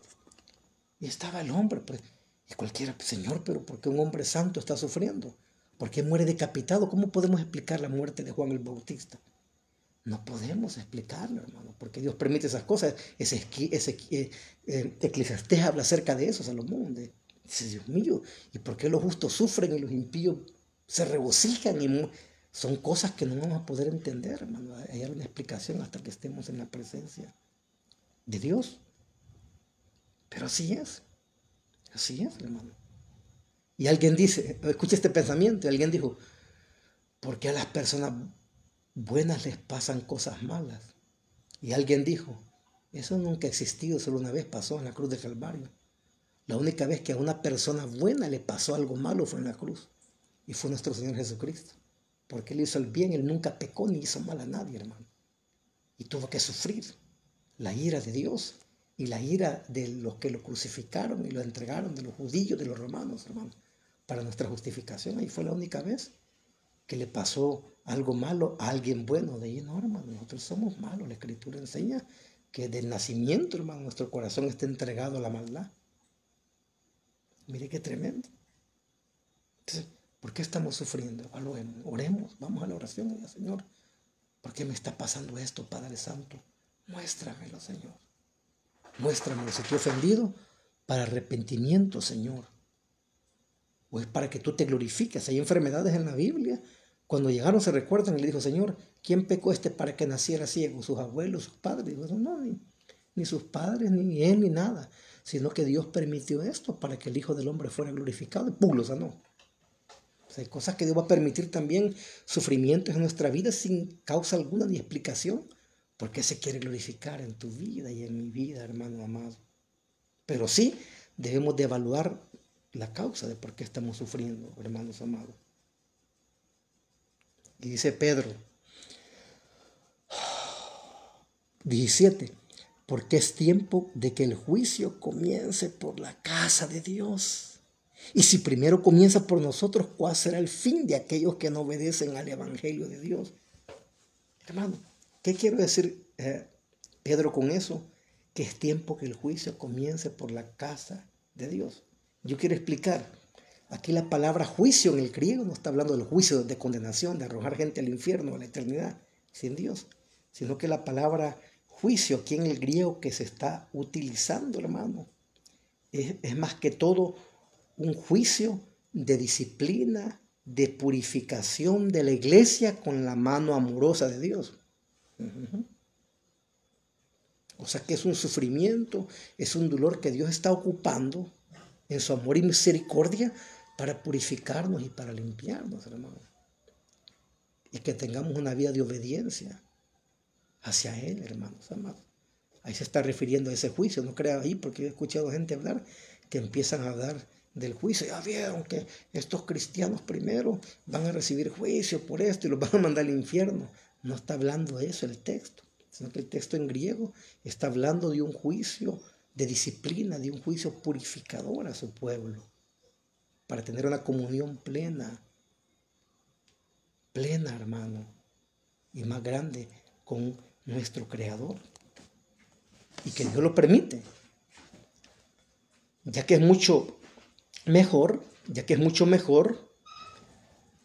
Y estaba el hombre, pues, y cualquiera, Señor, pero ¿por qué un hombre santo está sufriendo? ¿Por qué muere decapitado? ¿Cómo podemos explicar la muerte de Juan el Bautista? No podemos explicarlo, hermano, porque Dios permite esas cosas. Eclesiastés habla acerca de eso, Salomón. Dice, Dios mío, ¿y por qué los justos sufren y los impíos se regocijan? Son cosas que no vamos a poder entender, hermano. Hay una explicación hasta que estemos en la presencia de Dios. Pero así es, hermano. Y alguien dice, escucha este pensamiento, y alguien dijo, ¿por qué a las personas buenas les pasan cosas malas? Y alguien dijo, eso nunca ha existido, solo una vez pasó en la cruz del Calvario. La única vez que a una persona buena le pasó algo malo fue en la cruz. Y fue nuestro Señor Jesucristo. Porque Él hizo el bien, Él nunca pecó ni hizo mal a nadie, hermano. Y tuvo que sufrir la ira de Dios y la ira de los que lo crucificaron y lo entregaron, de los judíos, de los romanos, hermano, para nuestra justificación. Ahí fue la única vez que le pasó algo malo a alguien bueno. De ahí no, hermano, nosotros somos malos. La Escritura enseña que del nacimiento, hermano, nuestro corazón está entregado a la maldad. Mire qué tremendo. Entonces, ¿por qué estamos sufriendo? Evaluemos, oremos, vamos a la oración. Diga, Señor, ¿por qué me está pasando esto, Padre Santo? Muéstramelo, Señor. Muéstramelo. Si te he ofendido, para arrepentimiento, Señor. O es para que tú te glorifiques. Hay enfermedades en la Biblia. Cuando llegaron se recuerdan y le dijo, Señor, ¿quién pecó para que naciera ciego? ¿Sus abuelos, sus padres? Dijo, no, ni sus padres, ni él, ni nada. Sino que Dios permitió esto para que el Hijo del Hombre fuera glorificado. Y ¡pum! Lo sanó. O sea, hay cosas que Dios va a permitir también, sufrimientos en nuestra vida sin causa alguna ni explicación. Porque se quiere glorificar en tu vida y en mi vida, hermano amado. Pero sí debemos de evaluar la causa de por qué estamos sufriendo, hermanos amados. Y dice Pedro 17, porque es tiempo de que el juicio comience por la casa de Dios. Y si primero comienza por nosotros, ¿cuál será el fin de aquellos que no obedecen al Evangelio de Dios? Hermano, ¿qué quiero decir Pedro con eso? Que es tiempo que el juicio comience por la casa de Dios. Yo quiero explicar. Aquí la palabra juicio en el griego no está hablando del juicio de condenación, de arrojar gente al infierno, a la eternidad, sin Dios, sino que la palabra juicio aquí en el griego que se está utilizando, hermano, es más que todo un juicio de disciplina, de purificación de la iglesia con la mano amorosa de Dios. O sea que es un sufrimiento, es un dolor que Dios está ocupando en su amor y misericordia para purificarnos y para limpiarnos, hermano. Y que tengamos una vida de obediencia hacia Él, hermanos amados. Ahí se está refiriendo a ese juicio, no crea ahí, porque yo he escuchado gente hablar que empiezan a hablar del juicio. Ya vieron que estos cristianos primero van a recibir juicio por esto y los van a mandar al infierno. No está hablando de eso el texto, sino que el texto en griego está hablando de un juicio de disciplina, de un juicio purificador a su pueblo, para tener una comunión plena, hermano, y más grande con nuestro Creador. Y que Dios lo permite, ya que es mucho mejor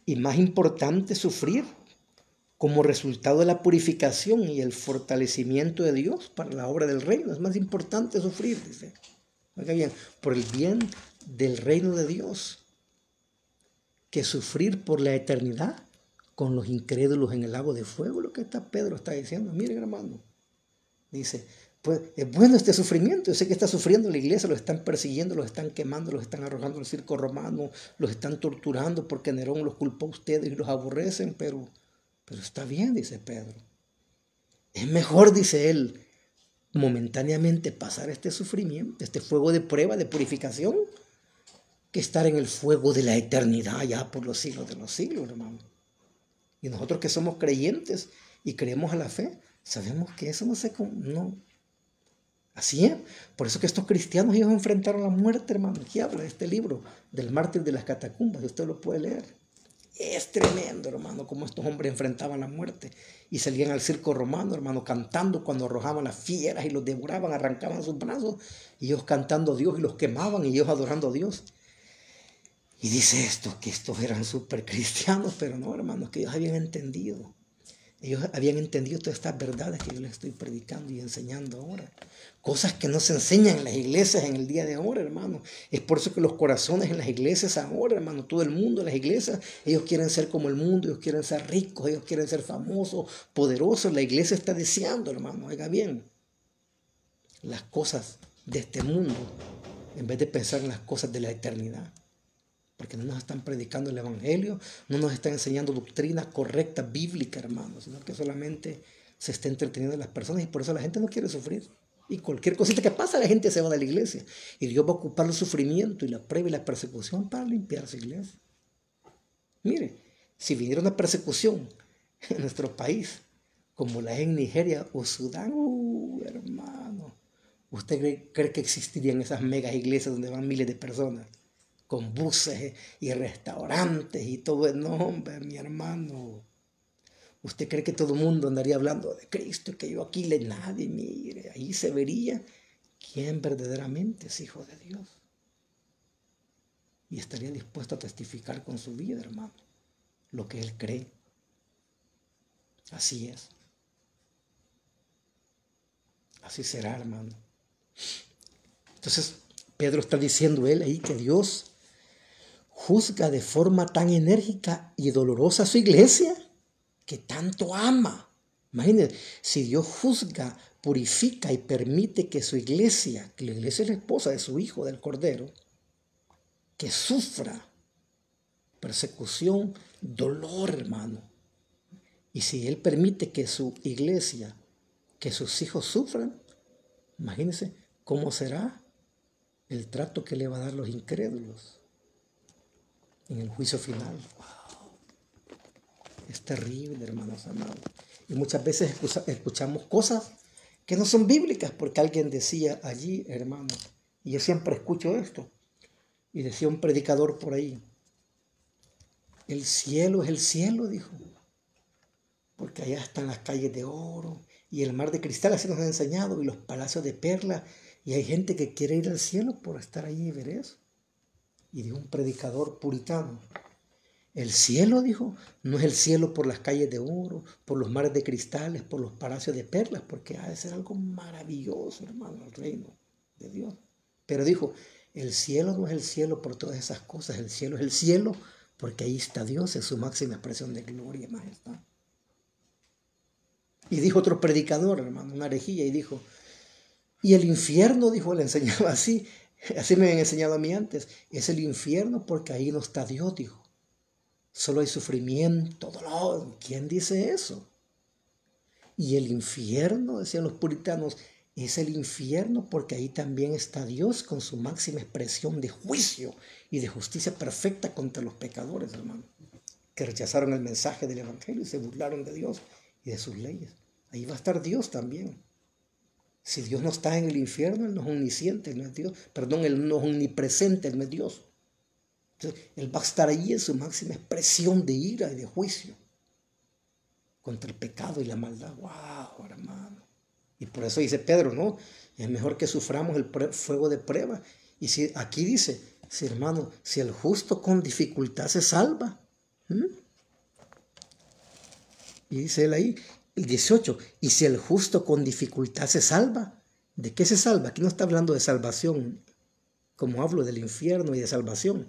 y más importante sufrir como resultado de la purificación y el fortalecimiento de Dios para la obra del reino. Es más importante sufrir, dice. Oiga bien, por el bien del reino de Dios, que sufrir por la eternidad con los incrédulos en el lago de fuego. Lo que Pedro está diciendo. Miren, hermano, dice, pues es bueno este sufrimiento. Yo sé que está sufriendo la iglesia, los están persiguiendo, los están quemando, los están arrojando al circo romano, los están torturando porque Nerón los culpó a ustedes y los aborrecen, pero está bien, dice Pedro. Es mejor, dice él, momentáneamente pasar este sufrimiento, este fuego de prueba, de purificación, que estar en el fuego de la eternidad ya por los siglos de los siglos, hermano. Y nosotros que somos creyentes y creemos a la fe, sabemos que eso no. Así es. Por eso que estos cristianos, ellos enfrentaron la muerte, hermano. Aquí habla de este libro del mártir de las catacumbas, usted lo puede leer. Es tremendo, hermano, cómo estos hombres enfrentaban la muerte y salían al circo romano, hermano, cantando cuando arrojaban las fieras y los devoraban, arrancaban sus brazos, y ellos cantando a Dios y los quemaban y ellos adorando a Dios. Y dice esto, que estos eran súper cristianos, pero no, hermanos, que ellos habían entendido. Ellos habían entendido todas estas verdades que yo les estoy predicando y enseñando ahora. Cosas que no se enseñan en las iglesias en el día de ahora, hermano. Es por eso que los corazones en las iglesias ahora, hermano, todo el mundo en las iglesias, ellos quieren ser como el mundo, ellos quieren ser ricos, ellos quieren ser famosos, poderosos. La iglesia está deseando, hermano, oiga bien, las cosas de este mundo en vez de pensar en las cosas de la eternidad. Porque no nos están predicando el evangelio, no nos están enseñando doctrina correcta, bíblica, hermano, sino que solamente se está entreteniendo a las personas y por eso la gente no quiere sufrir. Y cualquier cosita que pasa, la gente se va de la iglesia. Y Dios va a ocupar el sufrimiento y la prueba y la persecución para limpiar su iglesia. Mire, si viniera una persecución en nuestro país, como la en Nigeria o Sudán, hermano, ¿usted cree que existirían esas megas iglesias donde van miles de personas? Con buses y restaurantes y todo el nombre, mi hermano. ¿Usted cree que todo el mundo andaría hablando de Cristo? Que yo aquí nadie, mire, ahí se vería quién verdaderamente es hijo de Dios. Y estaría dispuesto a testificar con su vida, hermano, lo que él cree. Así es. Así será, hermano. Entonces, Pedro está diciendo él ahí que Dios juzga de forma tan enérgica y dolorosa a su iglesia que tanto ama. Imagínense, si Dios juzga, purifica y permite que su iglesia, que la iglesia es la esposa de su hijo, del Cordero, que sufra persecución, dolor, hermano. Y si Él permite que su iglesia, que sus hijos sufran, imagínense cómo será el trato que le va a dar los incrédulos. en el juicio final. Wow. Es terrible, hermanos amados. Y muchas veces escuchamos cosas que no son bíblicas, porque alguien decía allí, hermano, y yo siempre escucho esto, y decía un predicador por ahí, el cielo es el cielo, dijo, porque allá están las calles de oro y el mar de cristal, así nos han enseñado, y los palacios de perla, y hay gente que quiere ir al cielo por estar allí y ver eso. Y dijo un predicador puritano, el cielo, dijo, no es el cielo por las calles de oro, por los mares de cristales, por los palacios de perlas, porque ha de ser algo maravilloso, hermano, el reino de Dios. Pero dijo, el cielo no es el cielo por todas esas cosas, el cielo es el cielo porque ahí está Dios en su máxima expresión de gloria y majestad. Y dijo otro predicador, hermano, una herejía, y dijo, y el infierno, dijo, le enseñaba así me habían enseñado a mí antes, es el infierno porque ahí no está Dios, dijo. Solo hay sufrimiento, dolor. ¿Quién dice eso? Y el infierno, decían los puritanos, es el infierno porque ahí también está Dios con su máxima expresión de juicio y de justicia perfecta contra los pecadores, hermano, que rechazaron el mensaje del evangelio y se burlaron de Dios y de sus leyes. Ahí va a estar Dios también. Si Dios no está en el infierno, Él no es omnisciente, Él no es Dios. Perdón, Él no es omnipresente, Él no es Dios. Entonces, Él va a estar ahí en su máxima expresión de ira y de juicio contra el pecado y la maldad. ¡Wow, hermano! Y por eso dice Pedro, ¿no? Es mejor que suframos el fuego de prueba. Y si aquí dice, si hermano, si el justo con dificultad se salva. Y dice él ahí, el 18, y si el justo con dificultad se salva, ¿de qué se salva? Aquí no está hablando de salvación, como hablo del infierno y de salvación.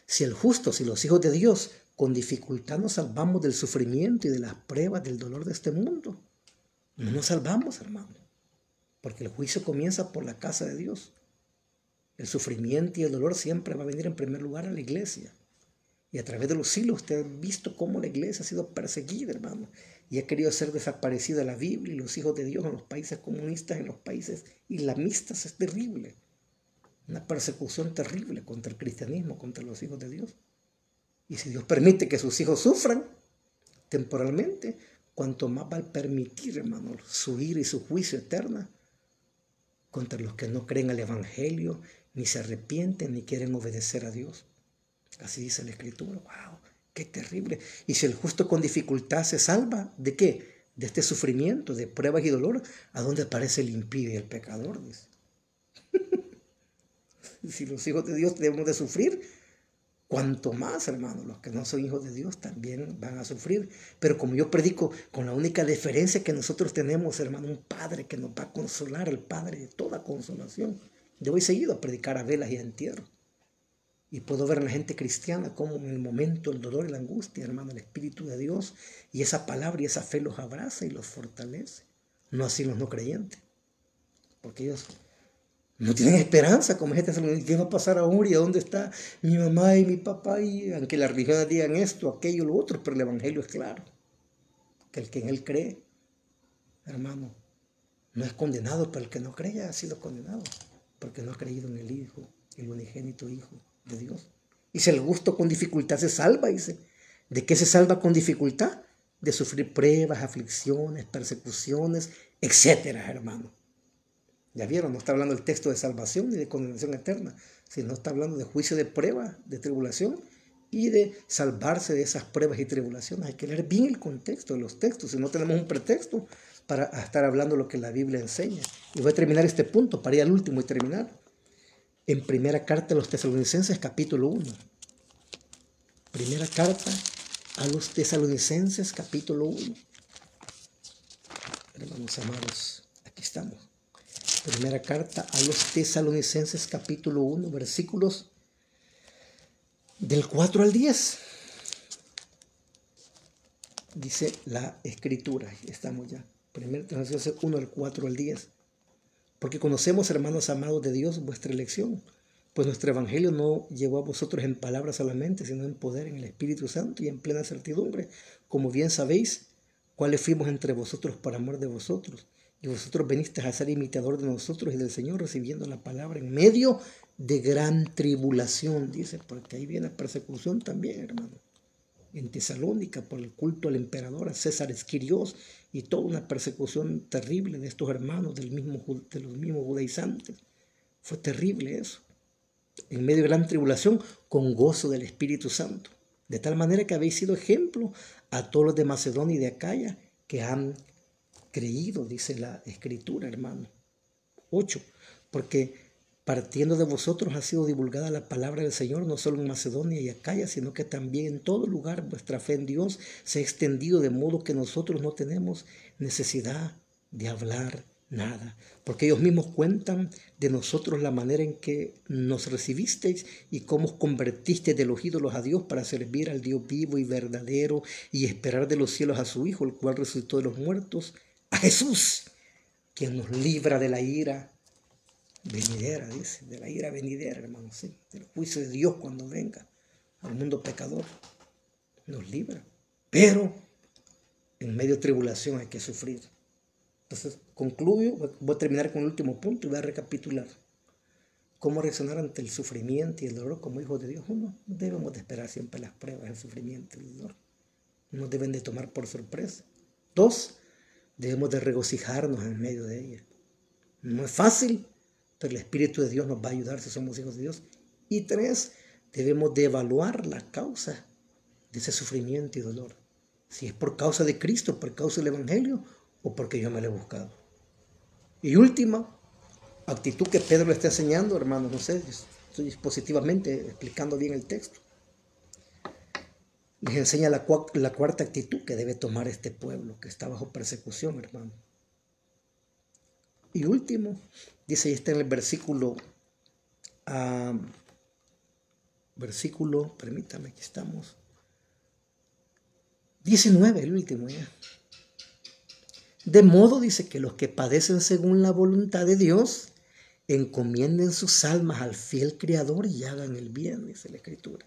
Si el justo, si los hijos de Dios, con dificultad nos salvamos del sufrimiento y de las pruebas, del dolor de este mundo, no nos salvamos, hermano, porque el juicio comienza por la casa de Dios. El sufrimiento y el dolor siempre va a venir en primer lugar a la iglesia. Y a través de los siglos usted ha visto cómo la iglesia ha sido perseguida, hermano, y ha querido hacer desaparecida la Biblia y los hijos de Dios en los países comunistas, en los países islamistas. Es terrible. Una persecución terrible contra el cristianismo, contra los hijos de Dios. Y si Dios permite que sus hijos sufran temporalmente, cuanto más va a permitir, hermano, su ira y su juicio eterna contra los que no creen al evangelio, ni se arrepienten, ni quieren obedecer a Dios. Así dice la Escritura. ¡Wow! ¡Qué terrible! Y si el justo con dificultad se salva, ¿de qué? De este sufrimiento, de pruebas y dolor, ¿a dónde aparece el impío y el pecador? Dice. Si los hijos de Dios debemos de sufrir, cuanto más, hermano, los que no son hijos de Dios también van a sufrir. Pero como yo predico, con la única diferencia que nosotros tenemos, hermano, un Padre que nos va a consolar, el Padre de toda consolación. Yo voy seguido a predicar a velas y a entierro. Y puedo ver a la gente cristiana como en el momento, el dolor y la angustia, hermano, el Espíritu de Dios y esa palabra y esa fe los abraza y los fortalece. No así los no creyentes. Porque ellos no tienen esperanza, como gente, ¿qué va a pasar ahora? ¿Y a dónde está mi mamá y mi papá? Y aunque las religiones digan esto, aquello, lo otro, pero el Evangelio es claro. Que el que en Él cree, hermano, no es condenado, pero el que no cree ya ha sido condenado. Porque no ha creído en el Hijo, el unigénito Hijo de Dios. Y si el justo con dificultad se salva, dice. ¿De qué se salva con dificultad? De sufrir pruebas, aflicciones, persecuciones, etcétera, hermano. Ya vieron, no está hablando el texto de salvación ni de condenación eterna, sino está hablando de juicio de prueba, de tribulación y de salvarse de esas pruebas y tribulaciones. Hay que leer bien el contexto de los textos, si no tenemos un pretexto para estar hablando lo que la Biblia enseña. Y voy a terminar este punto para ir al último y terminar. En primera carta a los Tesalonicenses, capítulo 1. Primera carta a los Tesalonicenses, capítulo 1. Hermanos amados, aquí estamos. Primera carta a los Tesalonicenses, capítulo 1, versículos del 4 al 10. Dice la Escritura, estamos ya. Primera Tesalonicenses 1, del 4 al 10. Porque conocemos, hermanos amados de Dios, vuestra elección, pues nuestro evangelio no llegó a vosotros en palabras solamente, sino en poder, en el Espíritu Santo y en plena certidumbre, como bien sabéis, cuáles fuimos entre vosotros por amor de vosotros, Y vosotros venisteis a ser imitador de nosotros y del Señor, recibiendo la palabra en medio de gran tribulación, dice, porque ahí viene persecución también, hermano. En Tesalónica, por el culto al emperador, a César Esquirios, y toda una persecución terrible de estos hermanos, de los mismos judaizantes. Fue terrible eso. En medio de gran tribulación, con gozo del Espíritu Santo. De tal manera que habéis sido ejemplo a todos los de Macedonia y de Acaya que han creído, dice la Escritura, hermano. 8. Porque partiendo de vosotros ha sido divulgada la palabra del Señor, no solo en Macedonia y Acaya, sino que también en todo lugar vuestra fe en Dios se ha extendido, de modo que nosotros no tenemos necesidad de hablar nada, porque ellos mismos cuentan de nosotros la manera en que nos recibisteis y cómo os convertisteis de los ídolos a Dios para servir al Dios vivo y verdadero y esperar de los cielos a su Hijo, el cual resucitó de los muertos, a Jesús, quien nos libra de la ira venidera, dice, de la ira venidera, hermano, sí, del juicio de Dios cuando venga al mundo pecador, nos libra. Pero en medio de tribulación hay que sufrir. Entonces, concluyo, voy a terminar con el último punto y voy a recapitular. ¿Cómo reaccionar ante el sufrimiento y el dolor como hijos de Dios? Uno, no debemos de esperar siempre las pruebas, el sufrimiento y el dolor. No nos deben de tomar por sorpresa. 2, debemos de regocijarnos en medio de ellas. No es fácil, pero el Espíritu de Dios nos va a ayudar si somos hijos de Dios. Y 3, debemos de evaluar la causa de ese sufrimiento y dolor. Si es por causa de Cristo, por causa del Evangelio, o porque yo me lo he buscado. Y última actitud que Pedro le está enseñando, hermanos, no sé, estoy positivamente explicando bien el texto. Les enseña la cuarta actitud que debe tomar este pueblo que está bajo persecución, hermano. Y último, dice, ahí está en el permítame, aquí estamos, 19, el último ya. De modo, dice, que los que padecen según la voluntad de Dios, encomienden sus almas al fiel Creador y hagan el bien, dice la Escritura.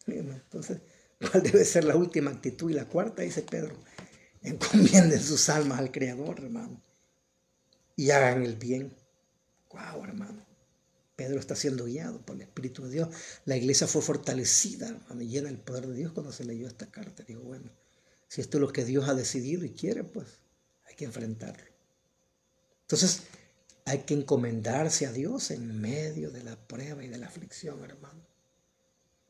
Entonces, ¿cuál debe ser la última actitud? Y la cuarta, dice Pedro, encomienden sus almas al Creador, hermano, y hagan el bien. ¡Wow, hermano! Pedro está siendo guiado por el Espíritu de Dios. La iglesia fue fortalecida, hermano, llena del poder de Dios cuando se leyó esta carta. Digo, bueno, si esto es lo que Dios ha decidido y quiere, pues hay que enfrentarlo. Entonces, hay que encomendarse a Dios en medio de la prueba y de la aflicción, hermano.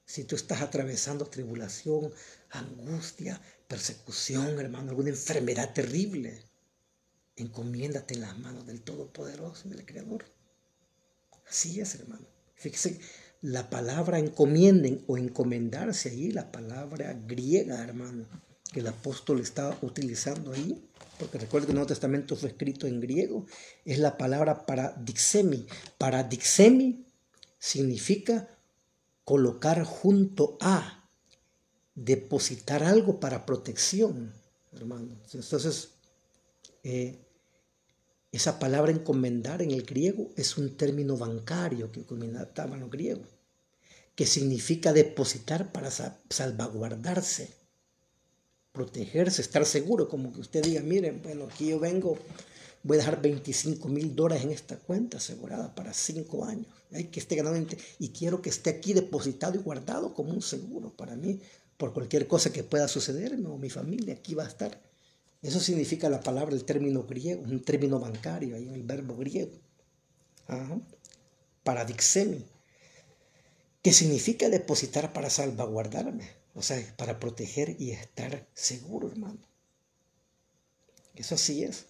Si tú estás atravesando tribulación, angustia, persecución, hermano, alguna enfermedad terrible, encomiéndate en las manos del Todopoderoso, del Creador. Así es, hermano. Fíjese, la palabra encomienden o encomendarse ahí, la palabra griega, hermano, que el apóstol estaba utilizando ahí, porque recuerden que el Nuevo Testamento fue escrito en griego, es la palabra paradixemi. Paradixemi significa colocar junto a, depositar algo para protección, hermano. Entonces, esa palabra encomendar en el griego es un término bancario que comentaban los griegos, que significa depositar para salvaguardarse, protegerse, estar seguro, como que usted diga, miren, bueno, aquí yo vengo, voy a dejar $25,000 en esta cuenta asegurada para 5 años. Hay que esté ganando y quiero que esté aquí depositado y guardado como un seguro para mí, por cualquier cosa que pueda sucederme o mi familia, aquí va a estar. Eso significa la palabra, el término griego, un término bancario, ahí en el verbo griego. Paradixemi, que significa depositar para salvaguardarme, o sea, para proteger y estar seguro, hermano. Eso así es.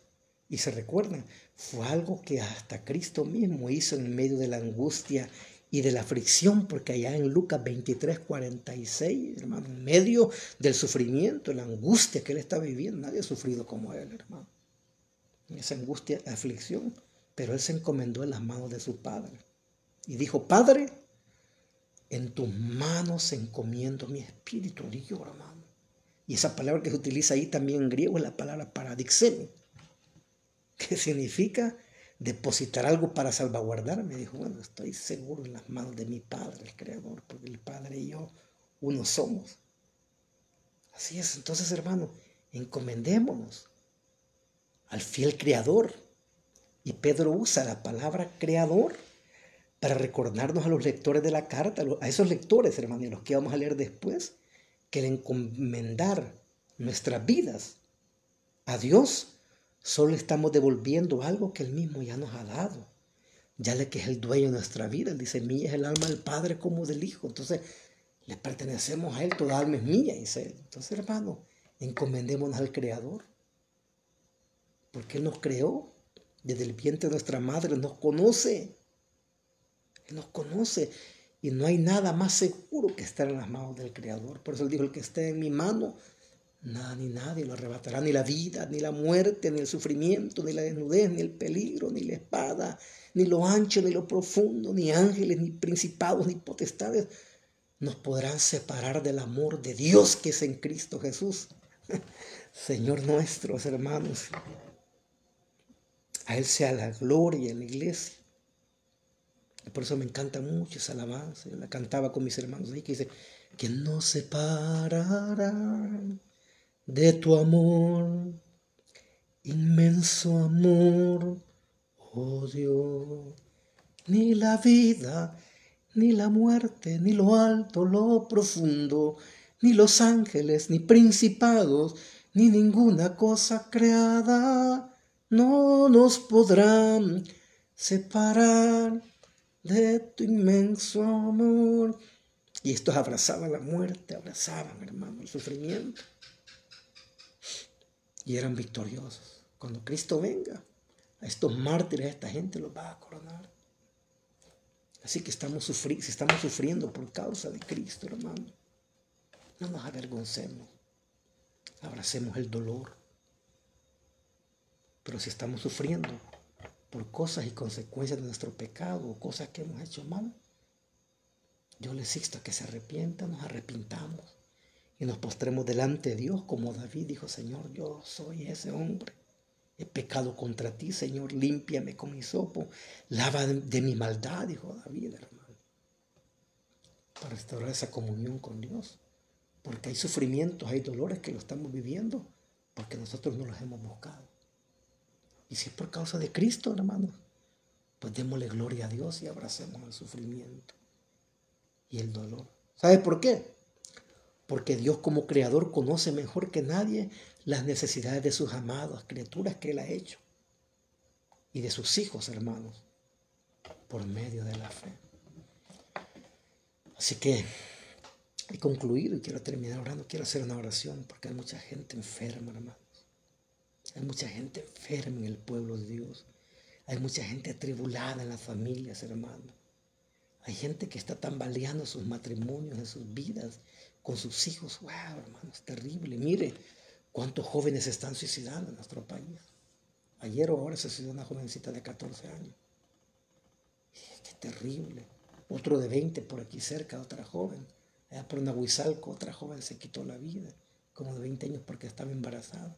Y se recuerdan, fue algo que hasta Cristo mismo hizo en medio de la angustia y de la aflicción, porque allá en Lucas 23:46, hermano, en medio del sufrimiento, la angustia que él estaba viviendo, nadie ha sufrido como él, hermano. Esa angustia, aflicción, pero él se encomendó en las manos de su Padre. Y dijo, Padre, en tus manos encomiendo mi espíritu, dijo, hermano. Y esa palabra que se utiliza ahí también en griego es la palabra paradixemi, que significa depositar algo para salvaguardarme. Dijo, bueno, estoy seguro en las manos de mi Padre, el Creador, porque el Padre y yo uno somos. Así es, entonces, hermano, encomendémonos. al fiel Creador. Y Pedro usa la palabra creador para recordarnos a los lectores de la carta, a esos lectores, hermanos, y a los que vamos a leer después, que el encomendar nuestras vidas a Dios, solo estamos devolviendo algo que Él mismo ya nos ha dado. Ya le que es el dueño de nuestra vida. Él dice, mía es el alma del Padre como del Hijo. Entonces, le pertenecemos a Él, toda alma es mía, dice Él. Entonces, hermano, encomendémonos al Creador. Porque Él nos creó. Desde el vientre de nuestra madre nos conoce. Él nos conoce. Y no hay nada más seguro que estar en las manos del Creador. Por eso Él dijo, el que esté en mi mano, nada ni nadie lo arrebatará, ni la vida, ni la muerte, ni el sufrimiento, ni la desnudez, ni el peligro, ni la espada, ni lo ancho, ni lo profundo, ni ángeles, ni principados, ni potestades, nos podrán separar del amor de Dios que es en Cristo Jesús. Señor nuestro, hermanos, a Él sea la gloria en la iglesia. Por eso me encanta mucho esa alabanza. Yo la cantaba con mis hermanos ahí, que dice, que nos separará de tu amor, inmenso amor, oh Dios. Ni la vida, ni la muerte, ni lo alto, lo profundo, ni los ángeles, ni principados, ni ninguna cosa creada no nos podrán separar de tu inmenso amor. Y estos abrazaban la muerte, abrazaban, hermano, el sufrimiento. Y eran victoriosos. Cuando Cristo venga, a estos mártires, a esta gente los va a coronar. Así que si estamos sufriendo por causa de Cristo, hermano, no nos avergoncemos. Abracemos el dolor. Pero si estamos sufriendo por cosas y consecuencias de nuestro pecado o cosas que hemos hecho mal, yo les insto a que se arrepientan, nos arrepintamos y nos postremos delante de Dios como David dijo, Señor, yo soy ese hombre. He pecado contra ti, Señor, límpiame con hisopo, lava de mi maldad, dijo David, hermano, para restaurar esa comunión con Dios. Porque hay sufrimientos, hay dolores que lo estamos viviendo porque nosotros no los hemos buscado. Y si es por causa de Cristo, hermanos, pues démosle gloria a Dios y abracemos el sufrimiento y el dolor. ¿Sabe por qué? Porque Dios como creador conoce mejor que nadie las necesidades de sus amadas criaturas que Él ha hecho y de sus hijos, hermanos, por medio de la fe. Así que he concluido y quiero terminar orando. Quiero hacer una oración porque hay mucha gente enferma, hermanos. Hay mucha gente enferma en el pueblo de Dios. Hay mucha gente atribulada en las familias, hermanos. Hay gente que está tambaleando sus matrimonios, en sus vidas, con sus hijos. ¡Wow, hermano! Es terrible. Mire cuántos jóvenes se están suicidando en nuestro país. Ayer o ahora se suicidó una jovencita de 14 años. ¡Qué terrible! Otro de 20 por aquí cerca, otra joven. Allá por Nahuizalco, otra joven se quitó la vida, como de 20 años porque estaba embarazada.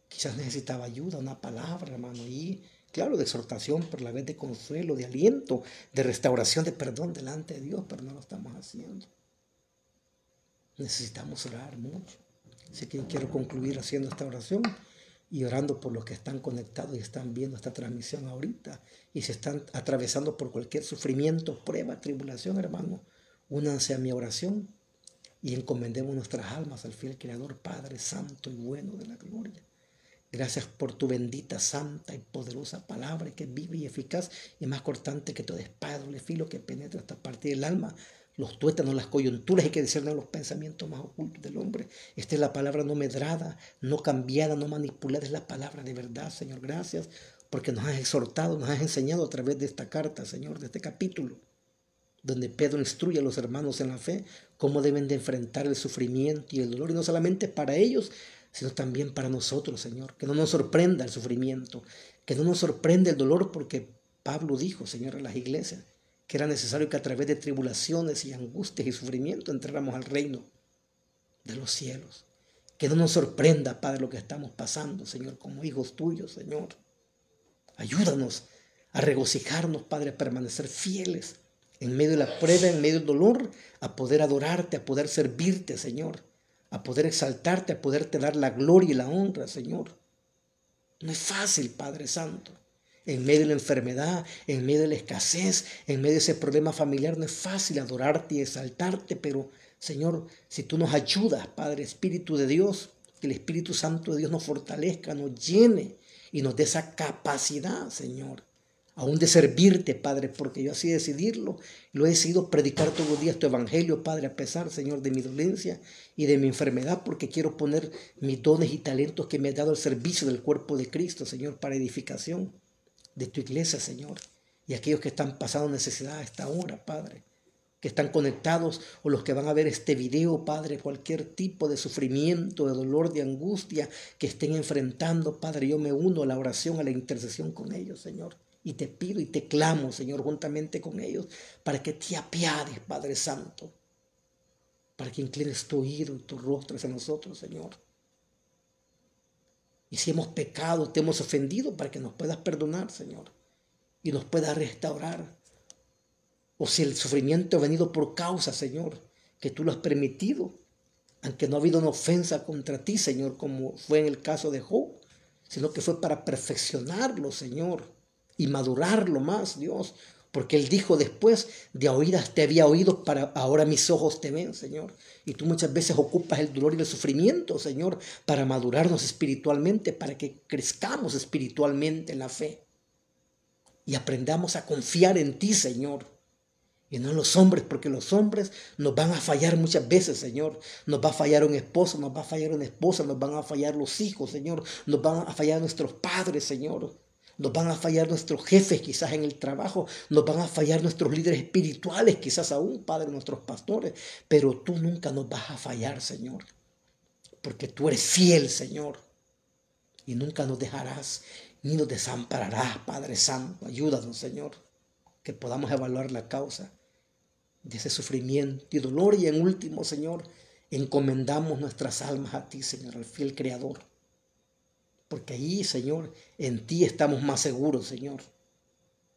Quizás necesitaba ayuda, una palabra, hermano, y claro, de exhortación, pero a la vez de consuelo, de aliento, de restauración, de perdón delante de Dios, pero no lo estamos haciendo. Necesitamos orar mucho. Así que quiero concluir haciendo esta oración y orando por los que están conectados y están viendo esta transmisión ahorita y se están atravesando por cualquier sufrimiento, prueba, tribulación, hermano. Únanse a mi oración y encomendemos nuestras almas al fiel Creador, Padre Santo y bueno de la gloria. Gracias por tu bendita, santa y poderosa palabra que es viva y eficaz y más cortante que toda espada de filo que penetra hasta partir del alma, los tuétanos, las coyunturas y que disciernen los pensamientos más ocultos del hombre. Esta es la palabra no medrada, no cambiada, no manipulada, es la palabra de verdad, Señor. Gracias porque nos has exhortado, nos has enseñado a través de esta carta, Señor, de este capítulo, donde Pedro instruye a los hermanos en la fe cómo deben de enfrentar el sufrimiento y el dolor, y no solamente para ellos, sino también para nosotros, Señor. Que no nos sorprenda el sufrimiento, que no nos sorprenda el dolor, porque Pablo dijo, Señor, a las iglesias, que era necesario que a través de tribulaciones y angustias y sufrimiento entráramos al reino de los cielos. Que no nos sorprenda, Padre, lo que estamos pasando, Señor, como hijos tuyos, Señor. Ayúdanos a regocijarnos, Padre, a permanecer fieles en medio de la prueba, en medio del dolor, a poder adorarte, a poder servirte, Señor, a poder exaltarte, a poderte dar la gloria y la honra, Señor. No es fácil, Padre Santo. En medio de la enfermedad, en medio de la escasez, en medio de ese problema familiar, no es fácil adorarte y exaltarte, pero Señor, si tú nos ayudas, Padre, Espíritu de Dios, que el Espíritu Santo de Dios nos fortalezca, nos llene y nos dé esa capacidad, Señor, aún de servirte, Padre, porque yo así decidirlo, lo he decidido predicar todos los días tu evangelio, Padre, a pesar, Señor, de mi dolencia y de mi enfermedad, porque quiero poner mis dones y talentos que me has dado al servicio del cuerpo de Cristo, Señor, para edificación de tu iglesia, Señor, y aquellos que están pasando necesidad a esta hora, Padre, que están conectados o los que van a ver este video, Padre, cualquier tipo de sufrimiento, de dolor, de angustia que estén enfrentando, Padre, yo me uno a la oración, a la intercesión con ellos, Señor. Y te pido y te clamo, Señor, juntamente con ellos, para que te apiades, Padre Santo, para que inclines tu oído y tu rostro hacia nosotros, Señor. Y si hemos pecado, te hemos ofendido, para que nos puedas perdonar, Señor, y nos puedas restaurar. O si el sufrimiento ha venido por causa, Señor, que tú lo has permitido, aunque no ha habido una ofensa contra ti, Señor, como fue en el caso de Job, sino que fue para perfeccionarlo, Señor, y madurarlo más, Dios, porque él dijo después, de oídas te había oído, para ahora mis ojos te ven, Señor. Y tú muchas veces ocupas el dolor y el sufrimiento, Señor, para madurarnos espiritualmente, para que crezcamos espiritualmente en la fe y aprendamos a confiar en ti, Señor, y no en los hombres, porque los hombres nos van a fallar muchas veces, Señor. Nos va a fallar un esposo, nos va a fallar una esposa, nos van a fallar los hijos, Señor. Nos van a fallar nuestros padres, Señor. Nos van a fallar nuestros jefes quizás en el trabajo, nos van a fallar nuestros líderes espirituales quizás aún, Padre, nuestros pastores, pero tú nunca nos vas a fallar, Señor, porque tú eres fiel, Señor, y nunca nos dejarás ni nos desampararás, Padre Santo. Ayúdanos, Señor, que podamos evaluar la causa de ese sufrimiento y dolor, y en último, Señor, encomendamos nuestras almas a ti, Señor, al fiel Creador. Porque allí, Señor, en ti estamos más seguros, Señor.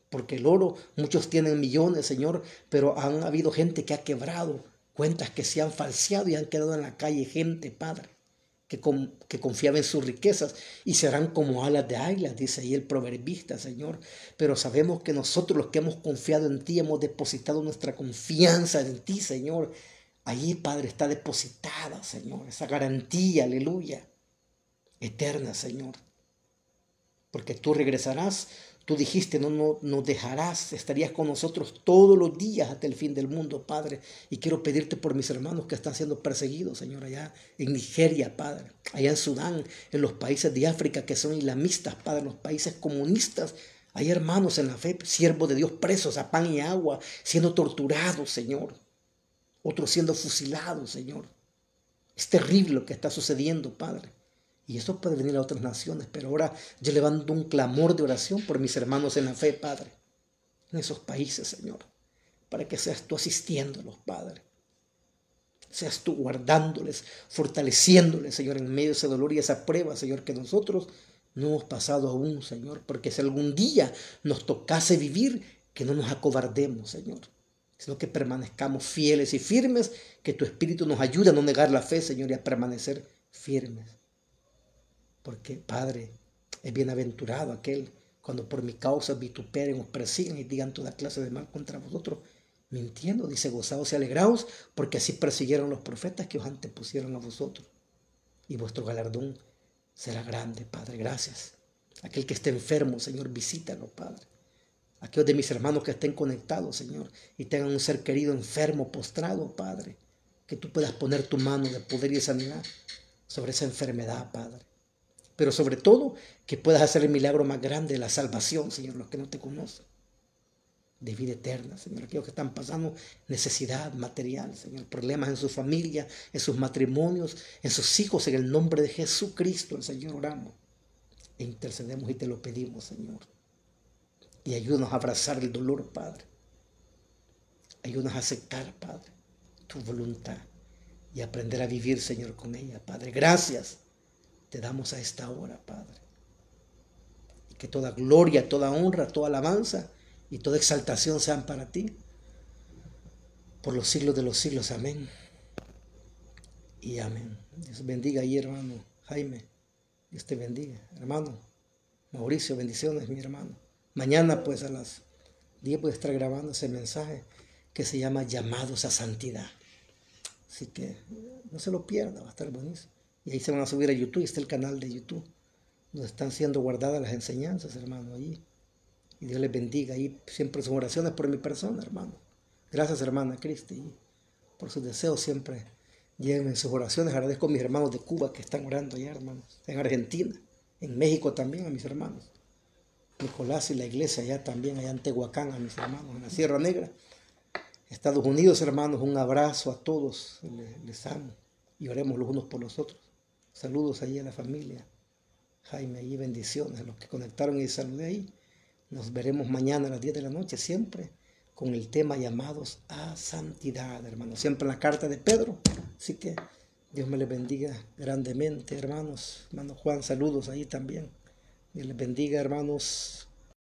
Porque el oro, muchos tienen millones, Señor, pero han habido gente que ha quebrado, cuentas que se han falseado y han quedado en la calle gente, Padre, que confiaba en sus riquezas y serán como alas de águila, dice ahí el proverbista, Señor. Pero sabemos que nosotros los que hemos confiado en ti, hemos depositado nuestra confianza en ti, Señor. Allí, Padre, está depositada, Señor, esa garantía, aleluya, eterna, Señor, porque tú regresarás. Tú dijiste, no nos dejarás, estarías con nosotros todos los días hasta el fin del mundo, Padre. Y quiero pedirte por mis hermanos que están siendo perseguidos, Señor, allá en Nigeria, Padre, allá en Sudán, en los países de África que son islamistas, Padre, en los países comunistas. Hay hermanos en la fe, siervos de Dios, presos a pan y agua, siendo torturados, Señor. Otros siendo fusilados, Señor. Es terrible lo que está sucediendo, Padre. Y eso puede venir a otras naciones, pero ahora yo levanto un clamor de oración por mis hermanos en la fe, Padre, en esos países, Señor, para que seas tú asistiéndolos, Padre. Seas tú guardándoles, fortaleciéndoles, Señor, en medio de ese dolor y esa prueba, Señor, que nosotros no hemos pasado aún, Señor, porque si algún día nos tocase vivir, que no nos acobardemos, Señor, sino que permanezcamos fieles y firmes, que tu Espíritu nos ayude a no negar la fe, Señor, y a permanecer firmes. Porque, Padre, es bienaventurado aquel cuando por mi causa vituperen, os persigan y digan toda clase de mal contra vosotros, mintiendo. Dice, gozaos y alegraos, porque así persiguieron los profetas que os antepusieron a vosotros. Y vuestro galardón será grande, Padre. Gracias. Aquel que esté enfermo, Señor, visítalo, Padre. Aquellos de mis hermanos que estén conectados, Señor, y tengan un ser querido enfermo, postrado, Padre, que tú puedas poner tu mano de poder y de sanidad sobre esa enfermedad, Padre. Pero sobre todo, que puedas hacer el milagro más grande de la salvación, Señor, los que no te conocen, de vida eterna, Señor, aquellos que están pasando necesidad material, Señor, problemas en su familia, en sus matrimonios, en sus hijos, en el nombre de Jesucristo, el Señor, oramos e intercedemos y te lo pedimos, Señor. Y ayúdanos a abrazar el dolor, Padre. Ayúdanos a aceptar, Padre, tu voluntad y aprender a vivir, Señor, con ella, Padre. Gracias te damos a esta hora, Padre. Y que toda gloria, toda honra, toda alabanza y toda exaltación sean para ti, por los siglos de los siglos. Amén y amén. Dios bendiga ahí, hermano Jaime. Dios te bendiga, hermano. Mauricio, bendiciones, mi hermano. Mañana pues a las 10 voy a estar grabando ese mensaje que se llama Llamados a Santidad. Así que no se lo pierda, va a estar buenísimo. Y ahí se van a subir a YouTube, está el canal de YouTube, donde están siendo guardadas las enseñanzas, hermano, allí. Y Dios les bendiga. Ahí siempre son oraciones por mi persona, hermano. Gracias, hermana Cristi, por sus deseos siempre. Llévenme sus oraciones. Agradezco a mis hermanos de Cuba que están orando allá, hermanos. En Argentina, en México también, a mis hermanos. Nicolás y la iglesia allá también, allá en Tehuacán, a mis hermanos, en la Sierra Negra. Estados Unidos, hermanos, un abrazo a todos. Les amo. Y oremos los unos por los otros. Saludos allí a la familia. Jaime, ahí bendiciones a los que conectaron y saludé ahí. Nos veremos mañana a las 10 de la noche, siempre con el tema llamados a santidad, hermanos. Siempre en la carta de Pedro. Así que Dios me les bendiga grandemente, hermanos. Hermano Juan, saludos ahí también. Dios les bendiga, hermanos.